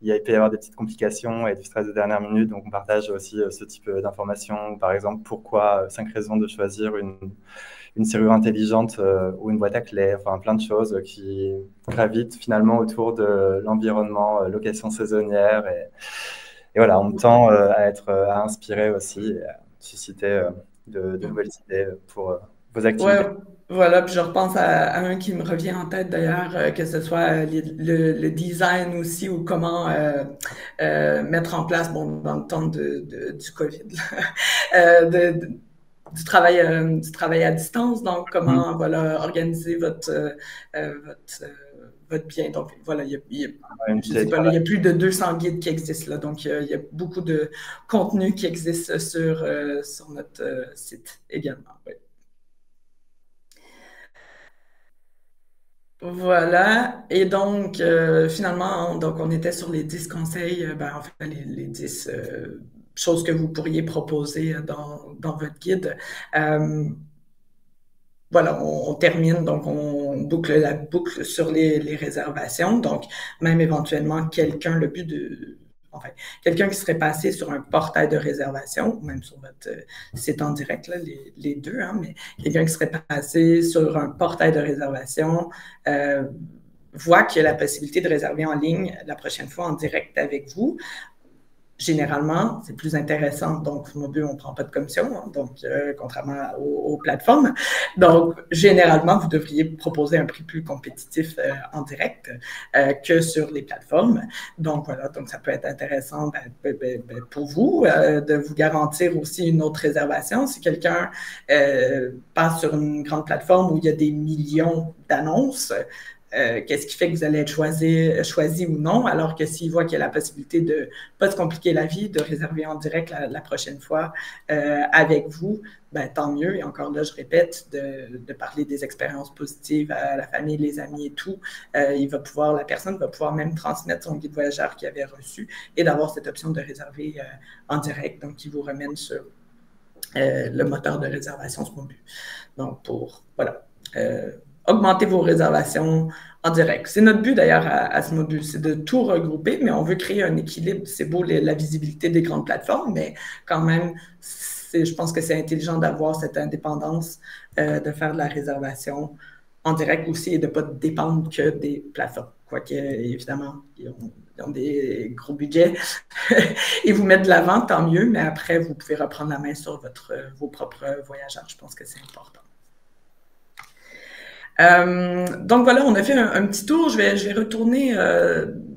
Il peut y avoir des petites complications et du stress de dernière minute. Donc, on partage aussi ce type d'informations. Par exemple, pourquoi 5 raisons de choisir une serrure intelligente ou une boîte à clés. Enfin, plein de choses qui gravitent finalement autour de l'environnement, location saisonnière et voilà, on tend à inspirer aussi et à susciter de nouvelles idées pour vos Ouais, activités. voilà, puis je repense à un qui me revient en tête d'ailleurs, que ce soit le design aussi ou comment mettre en place, bon, dans le temps du COVID, du travail à distance, donc Mm. comment, voilà, organiser votre bien. Donc, voilà, Une je sais pas, là, il télétravail. y a plus de 200 guides qui existent là, donc il y a beaucoup de contenu qui existe sur notre site également. Oui. Voilà. Et donc, finalement, donc on était sur les 10 conseils, ben, en fait, les 10 choses que vous pourriez proposer dans votre guide. Euh, voilà, on termine, donc on boucle la boucle sur les réservations. Donc, même éventuellement, le but enfin, quelqu'un qui serait passé sur un portail de réservation, ou même sur votre site en direct, là, les deux, hein, mais quelqu'un qui serait passé sur un portail de réservation, euh, voit qu'il y a la possibilité de réserver en ligne la prochaine fois en direct avec vous. Généralement, c'est plus intéressant. Donc, Mobile, on ne prend pas de commission, hein, donc contrairement aux plateformes. Donc, généralement, vous devriez proposer un prix plus compétitif en direct que sur les plateformes. Donc, voilà, donc ça peut être intéressant pour vous de vous garantir aussi une autre réservation. Si quelqu'un passe sur une grande plateforme où il y a des millions d'annonces, qu'est-ce qui fait que vous allez être choisi ou non, alors que s'il voit qu'il y a la possibilité de ne pas se compliquer la vie, de réserver en direct la prochaine fois avec vous, ben, tant mieux. Et encore là, je répète, de parler des expériences positives à la famille, les amis et tout. La personne va pouvoir même transmettre son guide voyageur qu'il avait reçu et d'avoir cette option de réserver en direct, donc qui vous ramène sur le moteur de réservation Smobu. Donc, voilà, augmenter vos réservations en direct. C'est notre but d'ailleurs à Smobu, c'est de tout regrouper, mais on veut créer un équilibre. C'est beau la visibilité des grandes plateformes, mais quand même, je pense que c'est intelligent d'avoir cette indépendance de faire de la réservation en direct aussi et de ne pas dépendre que des plateformes. Quoique, évidemment, ils ont des gros budgets et vous mettre de l'avant, tant mieux, mais après, vous pouvez reprendre la main sur vos propres voyageurs. Je pense que c'est important. Donc voilà, on a fait un petit tour. Je vais retourner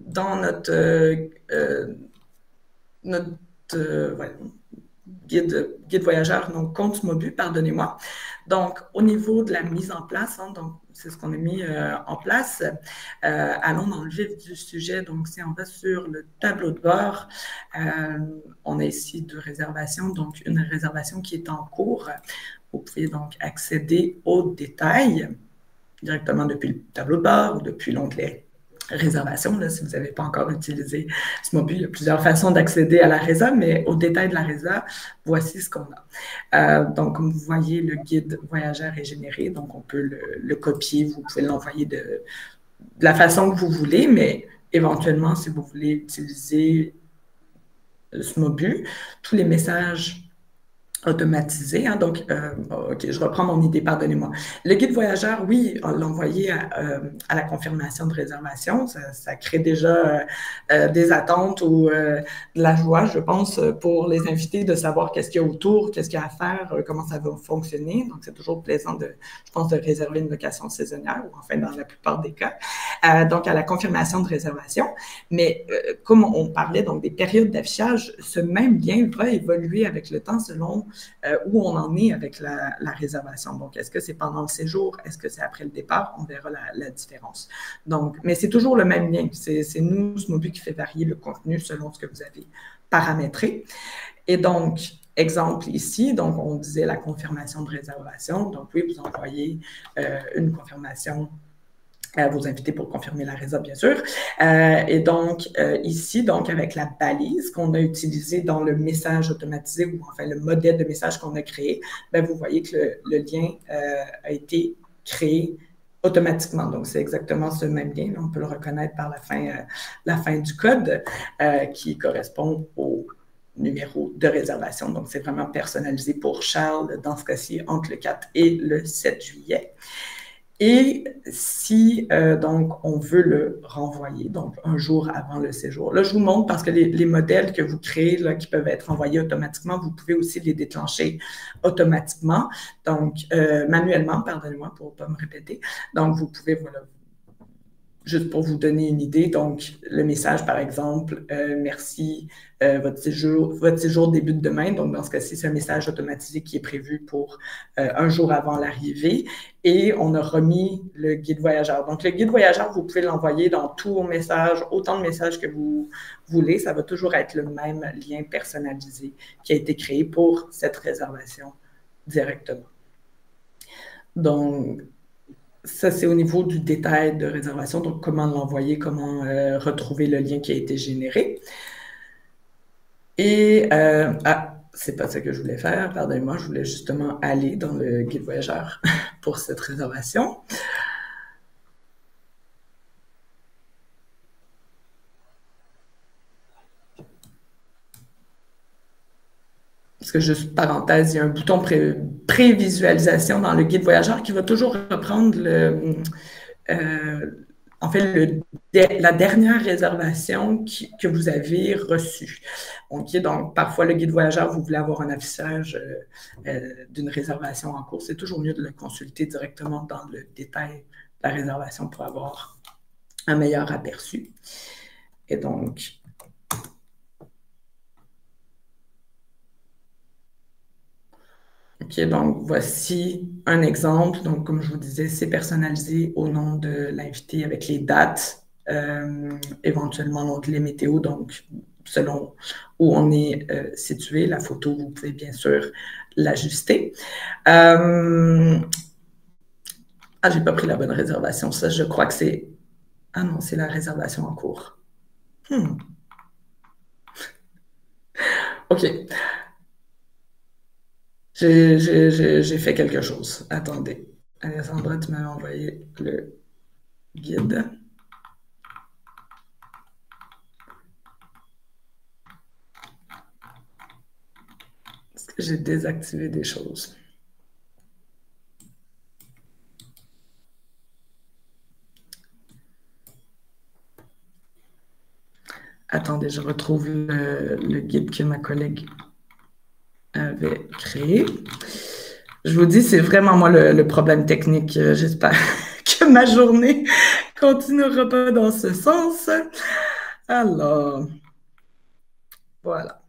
dans notre ouais, guide voyageur, donc compte Smobu, pardonnez-moi. Donc, au niveau de la mise en place, hein, donc c'est ce qu'on a mis en place. Allons dans le vif du sujet. Donc, si on va sur le tableau de bord, on a ici 2 réservations. Donc, une réservation qui est en cours. Vous pouvez donc accéder aux détails directement depuis le tableau de bord ou depuis l'onglet réservation. Là, si vous n'avez pas encore utilisé ce mobile, il y a plusieurs façons d'accéder à la résa, mais au détail de la résa, voici ce qu'on a. Donc, comme vous voyez, le guide voyageur est généré, donc on peut le copier, vous pouvez l'envoyer de la façon que vous voulez, mais éventuellement, si vous voulez utiliser ce mobile, tous les messages automatisé. Hein, donc, OK, je reprends mon idée, pardonnez-moi. Le guide voyageur, oui, on l'a envoyé à la confirmation de réservation. Ça crée déjà des attentes ou de la joie, je pense, pour les invités de savoir qu'est-ce qu'il y a autour, qu'est-ce qu'il y a à faire, comment ça va fonctionner. Donc, c'est toujours plaisant, je pense, de réserver une location saisonnière, ou enfin, dans la plupart des cas. Donc, à la confirmation de réservation. Mais comme on parlait donc des périodes d'affichage, ce même lien va évoluer avec le temps selon où on en est avec la réservation. Donc, est-ce que c'est pendant le séjour? Est-ce que c'est après le départ? On verra la différence. Donc, mais c'est toujours le même lien. C'est nous, ce mobile, qui fait varier le contenu selon ce que vous avez paramétré. Et donc, exemple ici, donc on disait la confirmation de réservation. Donc, oui, vous envoyez une confirmation à vos invités pour confirmer la réserve, bien sûr. Et donc, ici, donc, avec la balise qu'on a utilisée dans le message automatisé, ou enfin le modèle de message qu'on a créé, bien, vous voyez que le lien a été créé automatiquement. Donc, c'est exactement ce même lien. On peut le reconnaître par la fin du code qui correspond au numéro de réservation. Donc, c'est vraiment personnalisé pour Charles, dans ce cas-ci, entre le 4 et le 7 juillet. Et si, donc, on veut le renvoyer, donc un jour avant le séjour. Là, je vous montre parce que les modèles que vous créez, là, qui peuvent être envoyés automatiquement, vous pouvez aussi les déclencher automatiquement, donc manuellement, pardonnez-moi pour ne pas me répéter. Donc, vous pouvez, voilà, juste pour vous donner une idée, donc le message, par exemple, merci, votre séjour débute demain. Donc, dans ce cas-ci, c'est un message automatisé qui est prévu pour un jour avant l'arrivée. Et on a remis le guide voyageur. Donc, le guide voyageur, vous pouvez l'envoyer dans tous vos messages, autant de messages que vous voulez. Ça va toujours être le même lien personnalisé qui a été créé pour cette réservation directement. Donc, ça, c'est au niveau du détail de réservation, donc comment l'envoyer, comment retrouver le lien qui a été généré. Et, c'est pas ça que je voulais faire, pardonnez-moi, je voulais justement aller dans le guide voyageur pour cette réservation. Parce que, juste parenthèse, il y a un bouton prévisualisation dans le guide voyageur qui va toujours reprendre en fait, la dernière réservation que vous avez reçue. Okay, donc, parfois, le guide voyageur, vous voulez avoir un affichage d'une réservation en cours. C'est toujours mieux de le consulter directement dans le détail de la réservation pour avoir un meilleur aperçu. Et donc, OK, donc voici un exemple. Donc, comme je vous disais, c'est personnalisé au nom de l'invité avec les dates, éventuellement l'onglet météo, donc selon où on est situé. La photo, vous pouvez bien sûr l'ajuster. J'ai pas pris la bonne réservation. Ça, je crois que c'est... Ah non, c'est la réservation en cours. OK. J'ai fait quelque chose. Attendez. Alessandra, tu m'avais envoyé le guide. Est-ce que j'ai désactivé des choses? Attendez, je retrouve le guide que ma collègue avait créé. Je vous dis, c'est vraiment moi le problème technique. J'espère que ma journée continuera pas dans ce sens. Alors, voilà.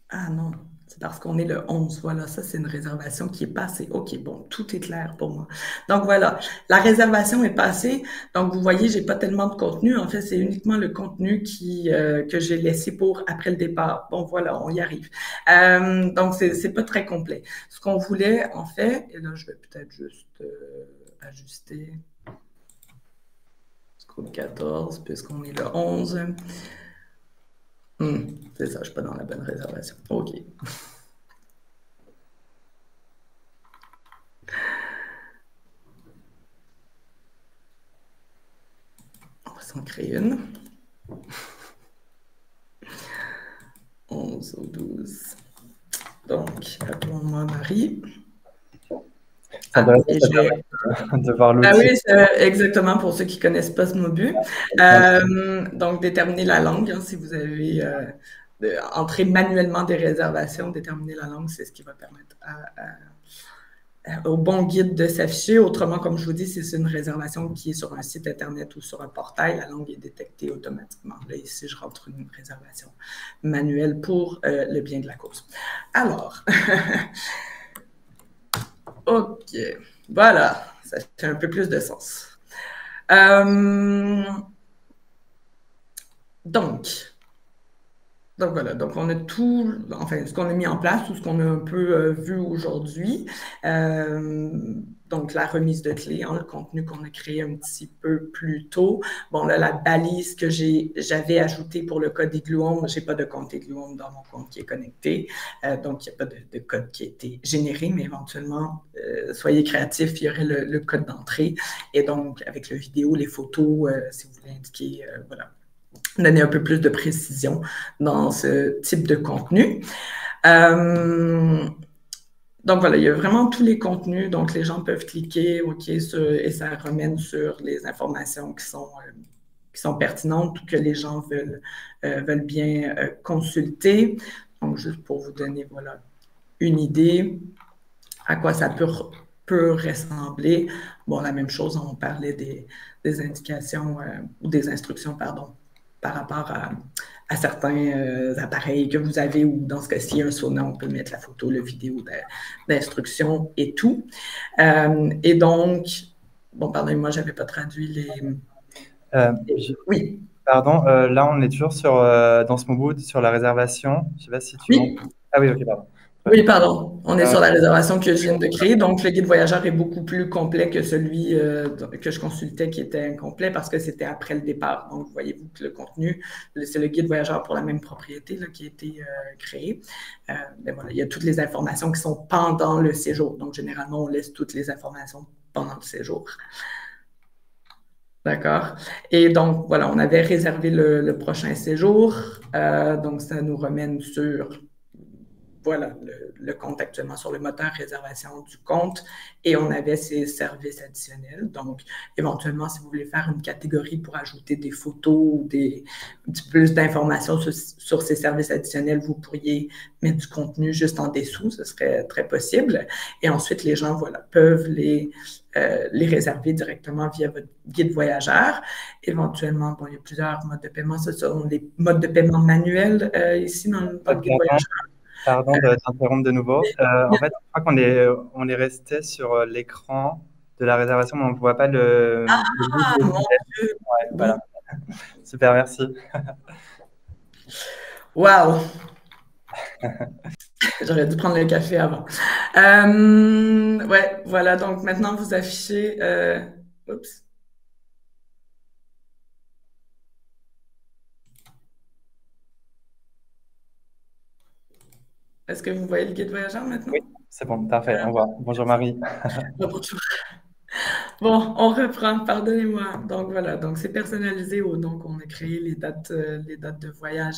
Ah non, c'est parce qu'on est le 11. Voilà, ça, c'est une réservation qui est passée. OK, bon, tout est clair pour moi. Donc, voilà, la réservation est passée. Donc, vous voyez, j'ai pas tellement de contenu. En fait, c'est uniquement le contenu que j'ai laissé pour après le départ. Bon, voilà, on y arrive. Donc, c'est pas très complet. Ce qu'on voulait, en fait, et là, je vais peut-être juste ajuster jusqu'au 14, puisqu'on est le 11. C'est ça, je suis pas dans la bonne réservation. OK. On va s'en créer une. 11 ou 12. Donc, appelons-moi Marie. C'est intéressant de voir l'outil. Ah oui, exactement, pour ceux qui connaissent pas ce mobile. Donc, déterminer la langue, hein, si vous avez entré manuellement des réservations, déterminer la langue, c'est ce qui va permettre au bon guide de s'afficher. Autrement, comme je vous dis, si c'est une réservation qui est sur un site Internet ou sur un portail, la langue est détectée automatiquement. Là, ici, je rentre une réservation manuelle pour le bien de la cause. Alors, OK, voilà, ça fait un peu plus de sens. Donc voilà, donc on a tout, enfin, ce qu'on a mis en place, tout ce qu'on a un peu vu aujourd'hui. Donc, la remise de clés, hein, le contenu qu'on a créé un petit peu plus tôt. Bon, là, la balise que j'avais ajoutée pour le code Igluon, je n'ai pas de compte Igluon dans mon compte qui est connecté. Donc, il n'y a pas de code qui a été généré, mais éventuellement, soyez créatifs, il y aurait le code d'entrée. Et donc, avec le vidéo, les photos, si vous voulez indiquer, voilà, donner un peu plus de précision dans ce type de contenu. Donc voilà, il y a vraiment tous les contenus, donc les gens peuvent cliquer OK et ça ramène sur les informations qui sont pertinentes ou que les gens veulent bien consulter. Donc juste pour vous donner voilà, une idée à quoi ça peut ressembler. Bon, la même chose, on parlait des indications ou des instructions, pardon, par rapport à certains appareils que vous avez ou dans ce cas-ci, un sauna, on peut mettre la photo, la vidéo d'instruction et tout. Et donc, bon, pardonnez-moi, je n'avais pas traduit les... Oui. Pardon, là, on est toujours dans ce Moodle sur la réservation. Je ne sais pas si tu... Oui. Ah oui, OK, pardon. Oui, pardon. On est sur la réservation que je viens de créer. Donc, le guide voyageur est beaucoup plus complet que celui que je consultais qui était incomplet parce que c'était après le départ. Donc, voyez-vous que le contenu, c'est le guide voyageur pour la même propriété là, qui a été créé. Mais voilà, il y a toutes les informations qui sont pendant le séjour. Donc, généralement, on laisse toutes les informations pendant le séjour. D'accord. Et donc, voilà, on avait réservé le prochain séjour. Donc, ça nous remène sur... Voilà, le compte actuellement sur le moteur réservation du compte et on avait ces services additionnels. Donc, éventuellement, si vous voulez faire une catégorie pour ajouter des photos ou un petit peu plus d'informations sur ces services additionnels, vous pourriez mettre du contenu juste en dessous, ce serait très possible. Et ensuite, les gens voilà, peuvent les réserver directement via votre guide voyageur. Éventuellement, bon, il y a plusieurs modes de paiement. Ce sont les modes de paiement manuels ici dans le guide voyageur. Pardon de t'interrompre de nouveau. En fait, je crois qu'on est resté sur l'écran de la réservation, mais on ne voit pas le... mon Dieu! Ouais, voilà. Super, merci. Wow! J'aurais dû prendre le café avant. Ouais, voilà. Donc, maintenant, vous affichez... Oups. Est-ce que vous voyez le guide voyageur maintenant? Oui, c'est bon, parfait, on voit. Bonjour Marie. Bonjour. Bon, on reprend, pardonnez-moi. Donc voilà, donc c'est personnalisé. Donc on a créé les dates de voyage.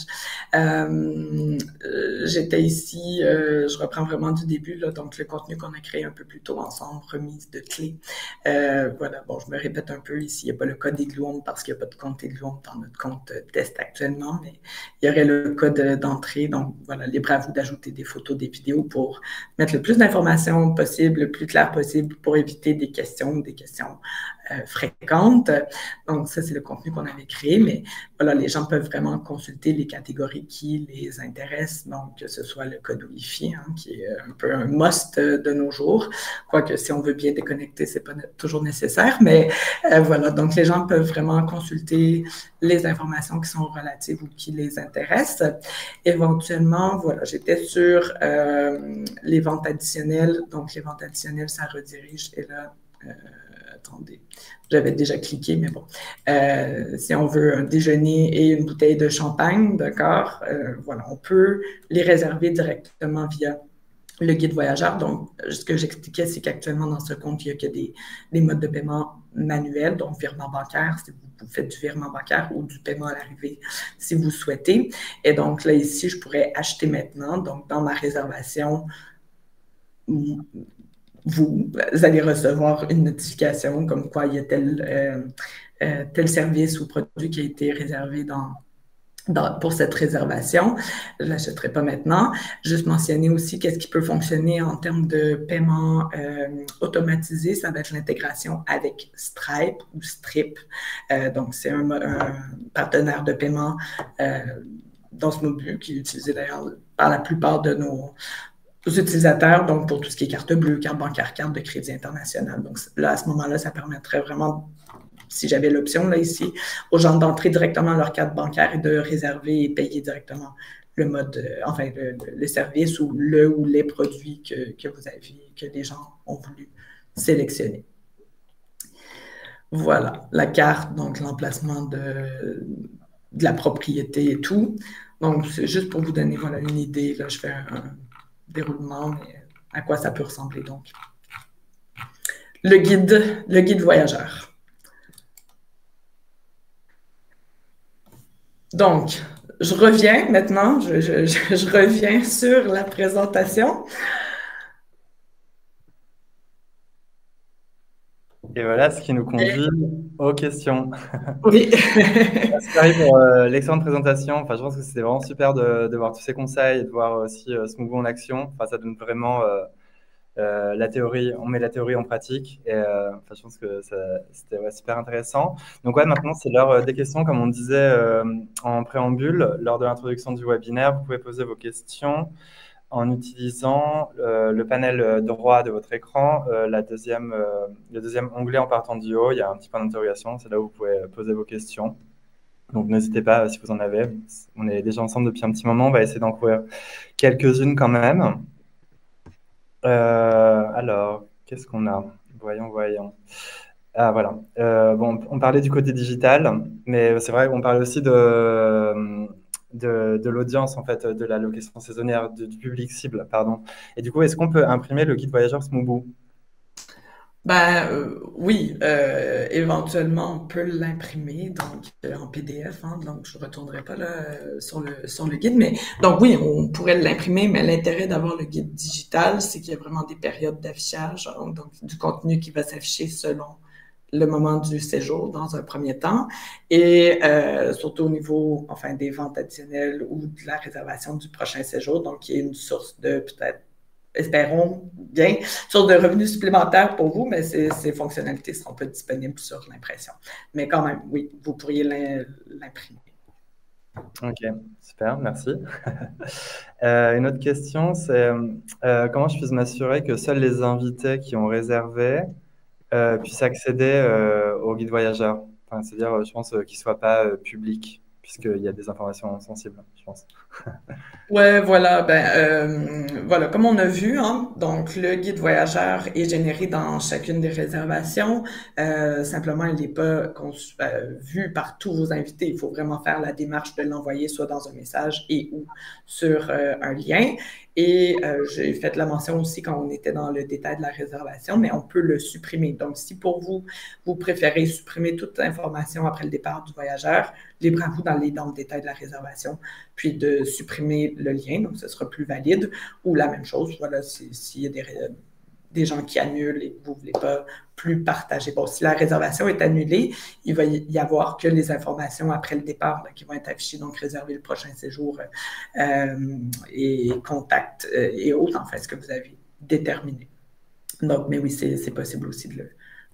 J'étais ici, je reprends vraiment du début, là, donc le contenu qu'on a créé un peu plus tôt ensemble, remise de clés. Voilà, bon, je me répète un peu ici, il n'y a pas le code Igluon parce qu'il n'y a pas de compte Igluon dans notre compte test actuellement, mais il y aurait le code d'entrée. Donc voilà, libre à vous d'ajouter des photos, des vidéos pour mettre le plus d'informations possible, le plus clair possible pour éviter des questions questions fréquentes. Donc, ça, c'est le contenu qu'on avait créé, mais voilà, les gens peuvent vraiment consulter les catégories qui les intéressent, donc que ce soit le code Wi-Fi, hein, qui est un peu un must de nos jours, quoique si on veut bien déconnecter, c'est pas toujours nécessaire, mais voilà, donc les gens peuvent vraiment consulter les informations qui sont relatives ou qui les intéressent. Éventuellement, voilà, j'étais sur les ventes additionnelles, donc les ventes additionnelles, ça redirige, et là, attendez, j'avais déjà cliqué, mais bon. Si on veut un déjeuner et une bouteille de champagne, d'accord, voilà, on peut les réserver directement via le guide voyageur. Donc, ce que j'expliquais, c'est qu'actuellement, dans ce compte, il n'y a que des modes de paiement manuels, donc virement bancaire, si vous faites du virement bancaire ou du paiement à l'arrivée, si vous souhaitez. Et donc, là, ici, je pourrais acheter maintenant. Donc, dans ma réservation, vous allez recevoir une notification comme quoi il y a tel service ou produit qui a été réservé pour cette réservation. Je ne l'achèterai pas maintenant. Juste mentionner aussi qu'est-ce qui peut fonctionner en termes de paiement automatisé. Ça va être l'intégration avec Stripe ou Strip. Donc, c'est un partenaire de paiement dans ce mobile qui est utilisé d'ailleurs par la plupart de nos utilisateurs, donc pour tout ce qui est carte bleue, carte bancaire, carte de crédit international. Donc là, à ce moment-là, ça permettrait vraiment, si j'avais l'option là ici, aux gens d'entrer directement leur carte bancaire et de réserver et payer directement le mode, enfin le service ou les produits que vous avez, que les gens ont voulu sélectionner. Voilà, la carte, donc l'emplacement de la propriété et tout. Donc, c'est juste pour vous donner voilà, une idée. Là, je fais un déroulement, mais à quoi ça peut ressembler. Donc, le guide voyageur. Donc, je reviens maintenant, je reviens sur la présentation. Et voilà ce qui nous conduit aux questions. Oui. Merci Marie pour l'excellente présentation. Enfin, je pense que c'était vraiment super de voir tous ces conseils et de voir aussi ce mouvement en action. Enfin, ça donne vraiment la théorie, on met la théorie en pratique. Et enfin, je pense que c'était super intéressant. Donc ouais, maintenant c'est l'heure des questions. Comme on disait en préambule, lors de l'introduction du webinaire, vous pouvez poser vos questions en utilisant le panel droit de votre écran, le deuxième onglet en partant du haut, il y a un petit point d'interrogation, c'est là où vous pouvez poser vos questions. Donc n'hésitez pas si vous en avez. On est déjà ensemble depuis un petit moment, on va essayer d'en couvrir quelques-unes quand même. Alors, qu'est-ce qu'on a? Voyons. Ah voilà. Bon, on parlait du côté digital, mais c'est vrai qu'on parle aussi de l'audience, en fait, de la location saisonnière, du public cible, pardon. Et du coup, est-ce qu'on peut imprimer le guide voyageur Smoobu? Oui, éventuellement, on peut l'imprimer donc en PDF, hein, donc je ne retournerai pas là sur le guide, mais donc oui, on pourrait l'imprimer, mais l'intérêt d'avoir le guide digital, c'est qu'il y a vraiment des périodes d'affichage, hein, donc du contenu qui va s'afficher selon le moment du séjour dans un premier temps et surtout au niveau enfin des ventes additionnelles ou de la réservation du prochain séjour, donc il y a une source de peut-être espérons bien, source de revenus supplémentaires pour vous, mais ces fonctionnalités ne seront pas disponibles sur l'impression. Mais quand même, oui, vous pourriez l'imprimer. Ok, super, merci. Une autre question, c'est comment je puisse m'assurer que seuls les invités qui ont réservé puissent accéder au guide voyageur? Enfin, c'est-à-dire, je pense qu'il ne soit pas public, puisqu'il y a des informations sensibles, je pense. Ouais, voilà, voilà, comme on a vu, hein, donc le guide voyageur est généré dans chacune des réservations. Simplement, il n'est pas vu par tous vos invités. Il faut vraiment faire la démarche de l'envoyer soit dans un message et ou sur un lien. Et j'ai fait la mention aussi quand on était dans le détail de la réservation, mais on peut le supprimer. Donc, si pour vous, vous préférez supprimer toute information après le départ du voyageur, libre à vous d'aller dans le détail de la réservation, puis de supprimer le lien, donc ce sera plus valide. Ou la même chose, voilà, s'il y a des gens qui annulent et que vous ne voulez pas plus partager. Bon, si la réservation est annulée, il va y avoir que les informations après le départ là, qui vont être affichées, donc réserver le prochain séjour et contact et autres, en fait, ce que vous avez déterminé. Donc, mais oui, c'est possible aussi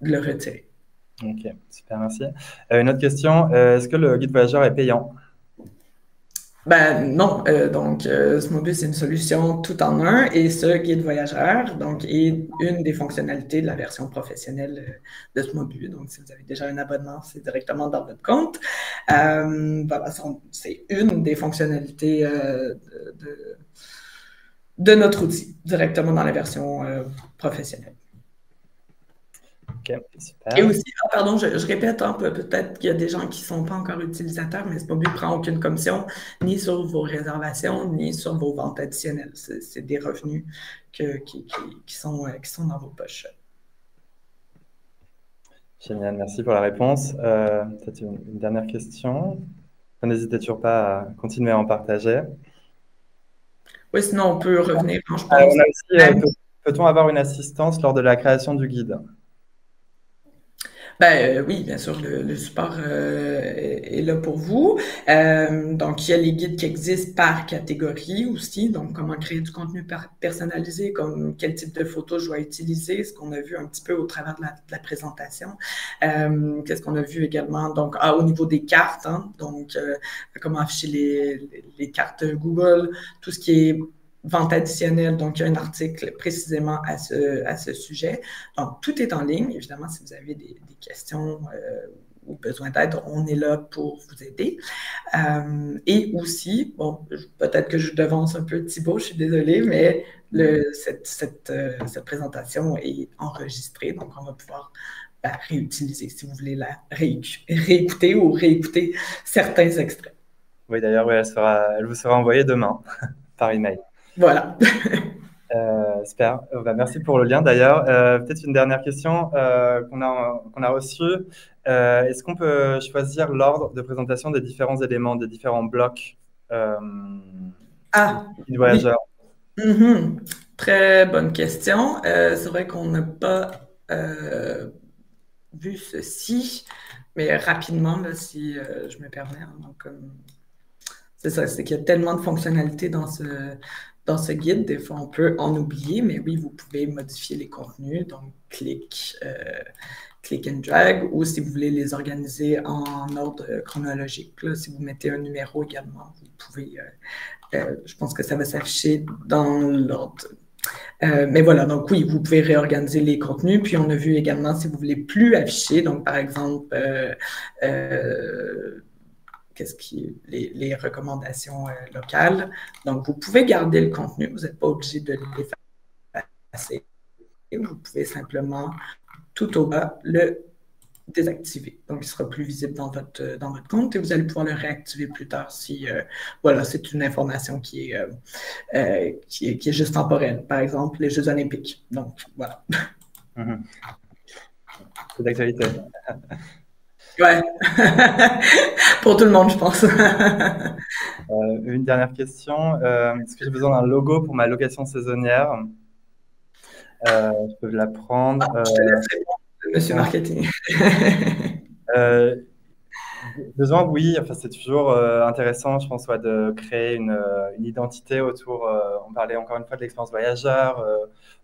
le retirer. Ok, super, merci. Une autre question, est-ce que le guide voyageur est payant? Ben non, donc Smobus c'est une solution tout en un et ce guide voyageur donc est une des fonctionnalités de la version professionnelle de Smobus. Donc si vous avez déjà un abonnement, c'est directement dans votre compte. Voilà, c'est une des fonctionnalités de notre outil directement dans la version professionnelle. Ok, Et super. aussi, pardon, je répète, hein, peut-être qu'il y a des gens qui ne sont pas encore utilisateurs, mais Smobus ne prend aucune commission ni sur vos réservations, ni sur vos ventes additionnelles. C'est des revenus qui sont dans vos poches. Génial, merci pour la réponse. Peut-être une dernière question. N'hésitez toujours pas à continuer à en partager. Oui, sinon on peut revenir, hein, je On pense. a aussi, peut-on avoir une assistance lors de la création du guide? Ben oui, bien sûr, le support est là pour vous. Donc, il y a les guides qui existent par catégorie aussi. Donc, comment créer du contenu personnalisé, comme quel type de photos je dois utiliser, ce qu'on a vu un petit peu au travers de la présentation. Qu'est-ce qu'on a vu également? Donc, au niveau des cartes, hein, donc comment afficher les cartes Google, tout ce qui est vente additionnelle. Donc, il y a un article précisément à ce sujet. Donc, tout est en ligne. Évidemment, si vous avez des questions ou besoin d'aide, on est là pour vous aider. Et aussi, bon, peut-être que je devance un peu Thibaut, je suis désolée, mais cette présentation est enregistrée, donc on va pouvoir réutiliser si vous voulez la réécouter ou réécouter certains extraits. Oui, d'ailleurs, oui, elle vous sera envoyée demain par email. Voilà. Super. Merci pour le lien d'ailleurs. Peut-être une dernière question qu'on a reçue. Est-ce qu'on peut choisir l'ordre de présentation des différents éléments, des différents blocs du Oui. voyageur? Mm-hmm. Très bonne question. C'est vrai qu'on n'a pas vu ceci, mais rapidement, là, si je me permets. Hein, donc, c'est ça, c'est qu'il y a tellement de fonctionnalités dans ce guide. Des fois, on peut en oublier, mais oui, vous pouvez modifier les contenus. Donc, click and drag, ou si vous voulez les organiser en ordre chronologique. Là, si vous mettez un numéro également, vous pouvez, je pense que ça va s'afficher dans l'ordre. Mais voilà, donc oui, vous pouvez réorganiser les contenus. Puis on a vu également si vous voulez plus afficher, donc par exemple, les recommandations locales. Donc vous pouvez garder le contenu, vous n'êtes pas obligé de l'effacer. Vous pouvez simplement tout au bas le désactiver. Donc, il sera plus visible dans votre compte et vous allez pouvoir le réactiver plus tard si, voilà, c'est une information qui est juste temporelle. Par exemple, les Jeux olympiques. Donc, voilà. C'est d'actualité. Ouais. Pour tout le monde, je pense. Une dernière question. Est-ce que j'ai besoin d'un logo pour ma location saisonnière? Je peux la prendre. Je te laisse répondre, monsieur Marketing. Besoin, oui. Enfin, c'est toujours intéressant, je pense, de créer une identité autour. On parlait encore une fois de l'expérience voyageur.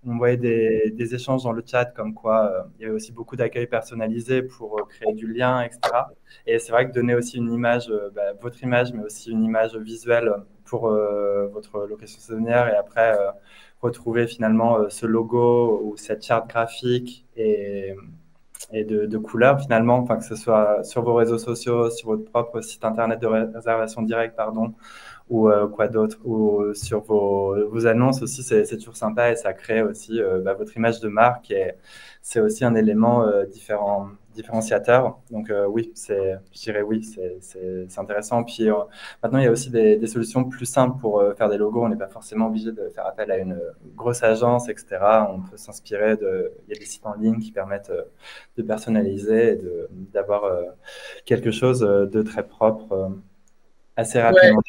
On voyait des échanges dans le chat comme quoi il y avait aussi beaucoup d'accueil personnalisé pour créer du lien, etc. Et c'est vrai que donner aussi une image, votre image, mais aussi une image visuelle pour votre location saisonnière et après retrouver finalement ce logo ou cette charte graphique et de couleurs finalement, enfin, que ce soit sur vos réseaux sociaux, sur votre propre site internet de réservation directe, pardon, ou quoi d'autre, ou sur vos annonces aussi, c'est toujours sympa et ça crée aussi votre image de marque et c'est aussi un élément différenciateur. Donc oui, je dirais oui, c'est intéressant. Puis maintenant, il y a aussi des solutions plus simples pour faire des logos. On n'est pas forcément obligé de faire appel à une grosse agence, etc. On peut s'inspirer il y a des sites en ligne qui permettent de personnaliser et d'avoir quelque chose de très propre assez Ouais. rapidement.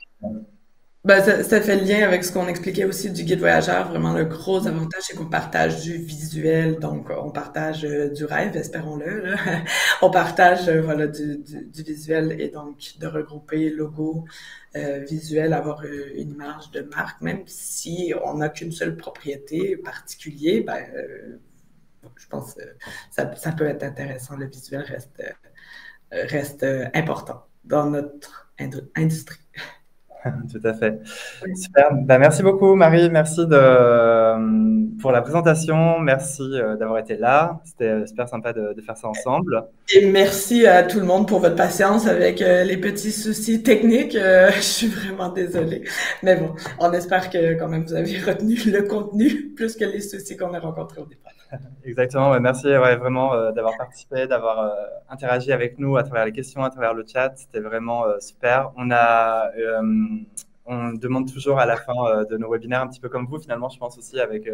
Ben, ça fait le lien avec ce qu'on expliquait aussi du guide voyageur. Vraiment, le gros avantage, c'est qu'on partage du visuel. Donc, on partage du rêve, espérons-le. Là. On partage voilà, du visuel et donc de regrouper logo, visuel, avoir une image de marque, même si on n'a qu'une seule propriété particulière, ben, je pense que ça peut être intéressant. Le visuel reste important dans notre industrie. Tout à fait. Super. Bah, merci beaucoup, Marie. Merci pour la présentation. Merci d'avoir été là. C'était super sympa de faire ça ensemble. Et merci à tout le monde pour votre patience avec les petits soucis techniques. Je suis vraiment désolée. Mais bon, on espère que quand même vous avez retenu le contenu plus que les soucis qu'on a rencontrés au départ. Exactement. Ouais, merci vraiment d'avoir participé, d'avoir interagi avec nous à travers les questions, à travers le chat. C'était vraiment super. On demande toujours à la fin de nos webinaires, un petit peu comme vous, finalement, je pense aussi, avec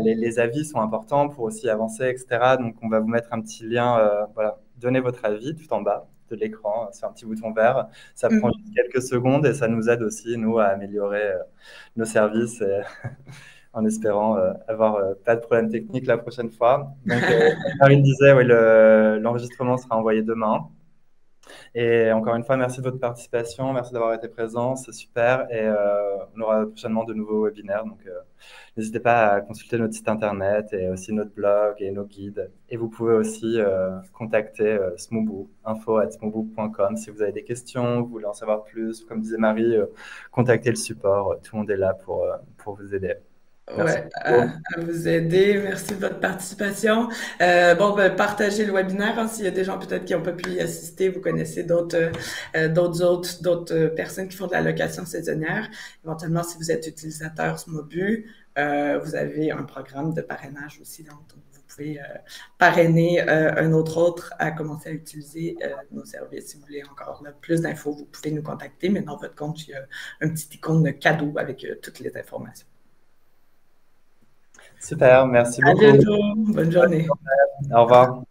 les avis sont importants pour aussi avancer, etc. Donc, on va vous mettre un petit lien. Voilà, donnez votre avis tout en bas de l'écran, c'est un petit bouton vert. Ça prend juste quelques secondes et ça nous aide aussi, nous, à améliorer nos services. En espérant avoir pas de problème technique la prochaine fois. Donc, comme Marine disait, oui, l'enregistrement sera envoyé demain. Et encore une fois, merci de votre participation, merci d'avoir été présent, c'est super. Et on aura prochainement de nouveaux webinaires. Donc, n'hésitez pas à consulter notre site internet et aussi notre blog et nos guides. Et vous pouvez aussi contacter Smoobu, info@smoobu.com si vous avez des questions, vous voulez en savoir plus. Comme disait Marie, contactez le support. Tout le monde est là pour vous aider. Merci Ouais, à vous aider. Merci de votre participation. Ben, partagez le webinaire hein, s'il y a des gens peut-être qui n'ont pas pu y assister. Vous connaissez d'autres personnes qui font de la location saisonnière. Éventuellement, si vous êtes utilisateur Smobu, vous avez un programme de parrainage aussi, donc vous pouvez parrainer un autre à commencer à utiliser nos services. Si vous voulez encore plus d'infos, vous pouvez nous contacter, mais dans votre compte, il y a un petit icône de cadeau avec toutes les informations. Super, merci beaucoup. À bientôt. Bonne journée. Au revoir.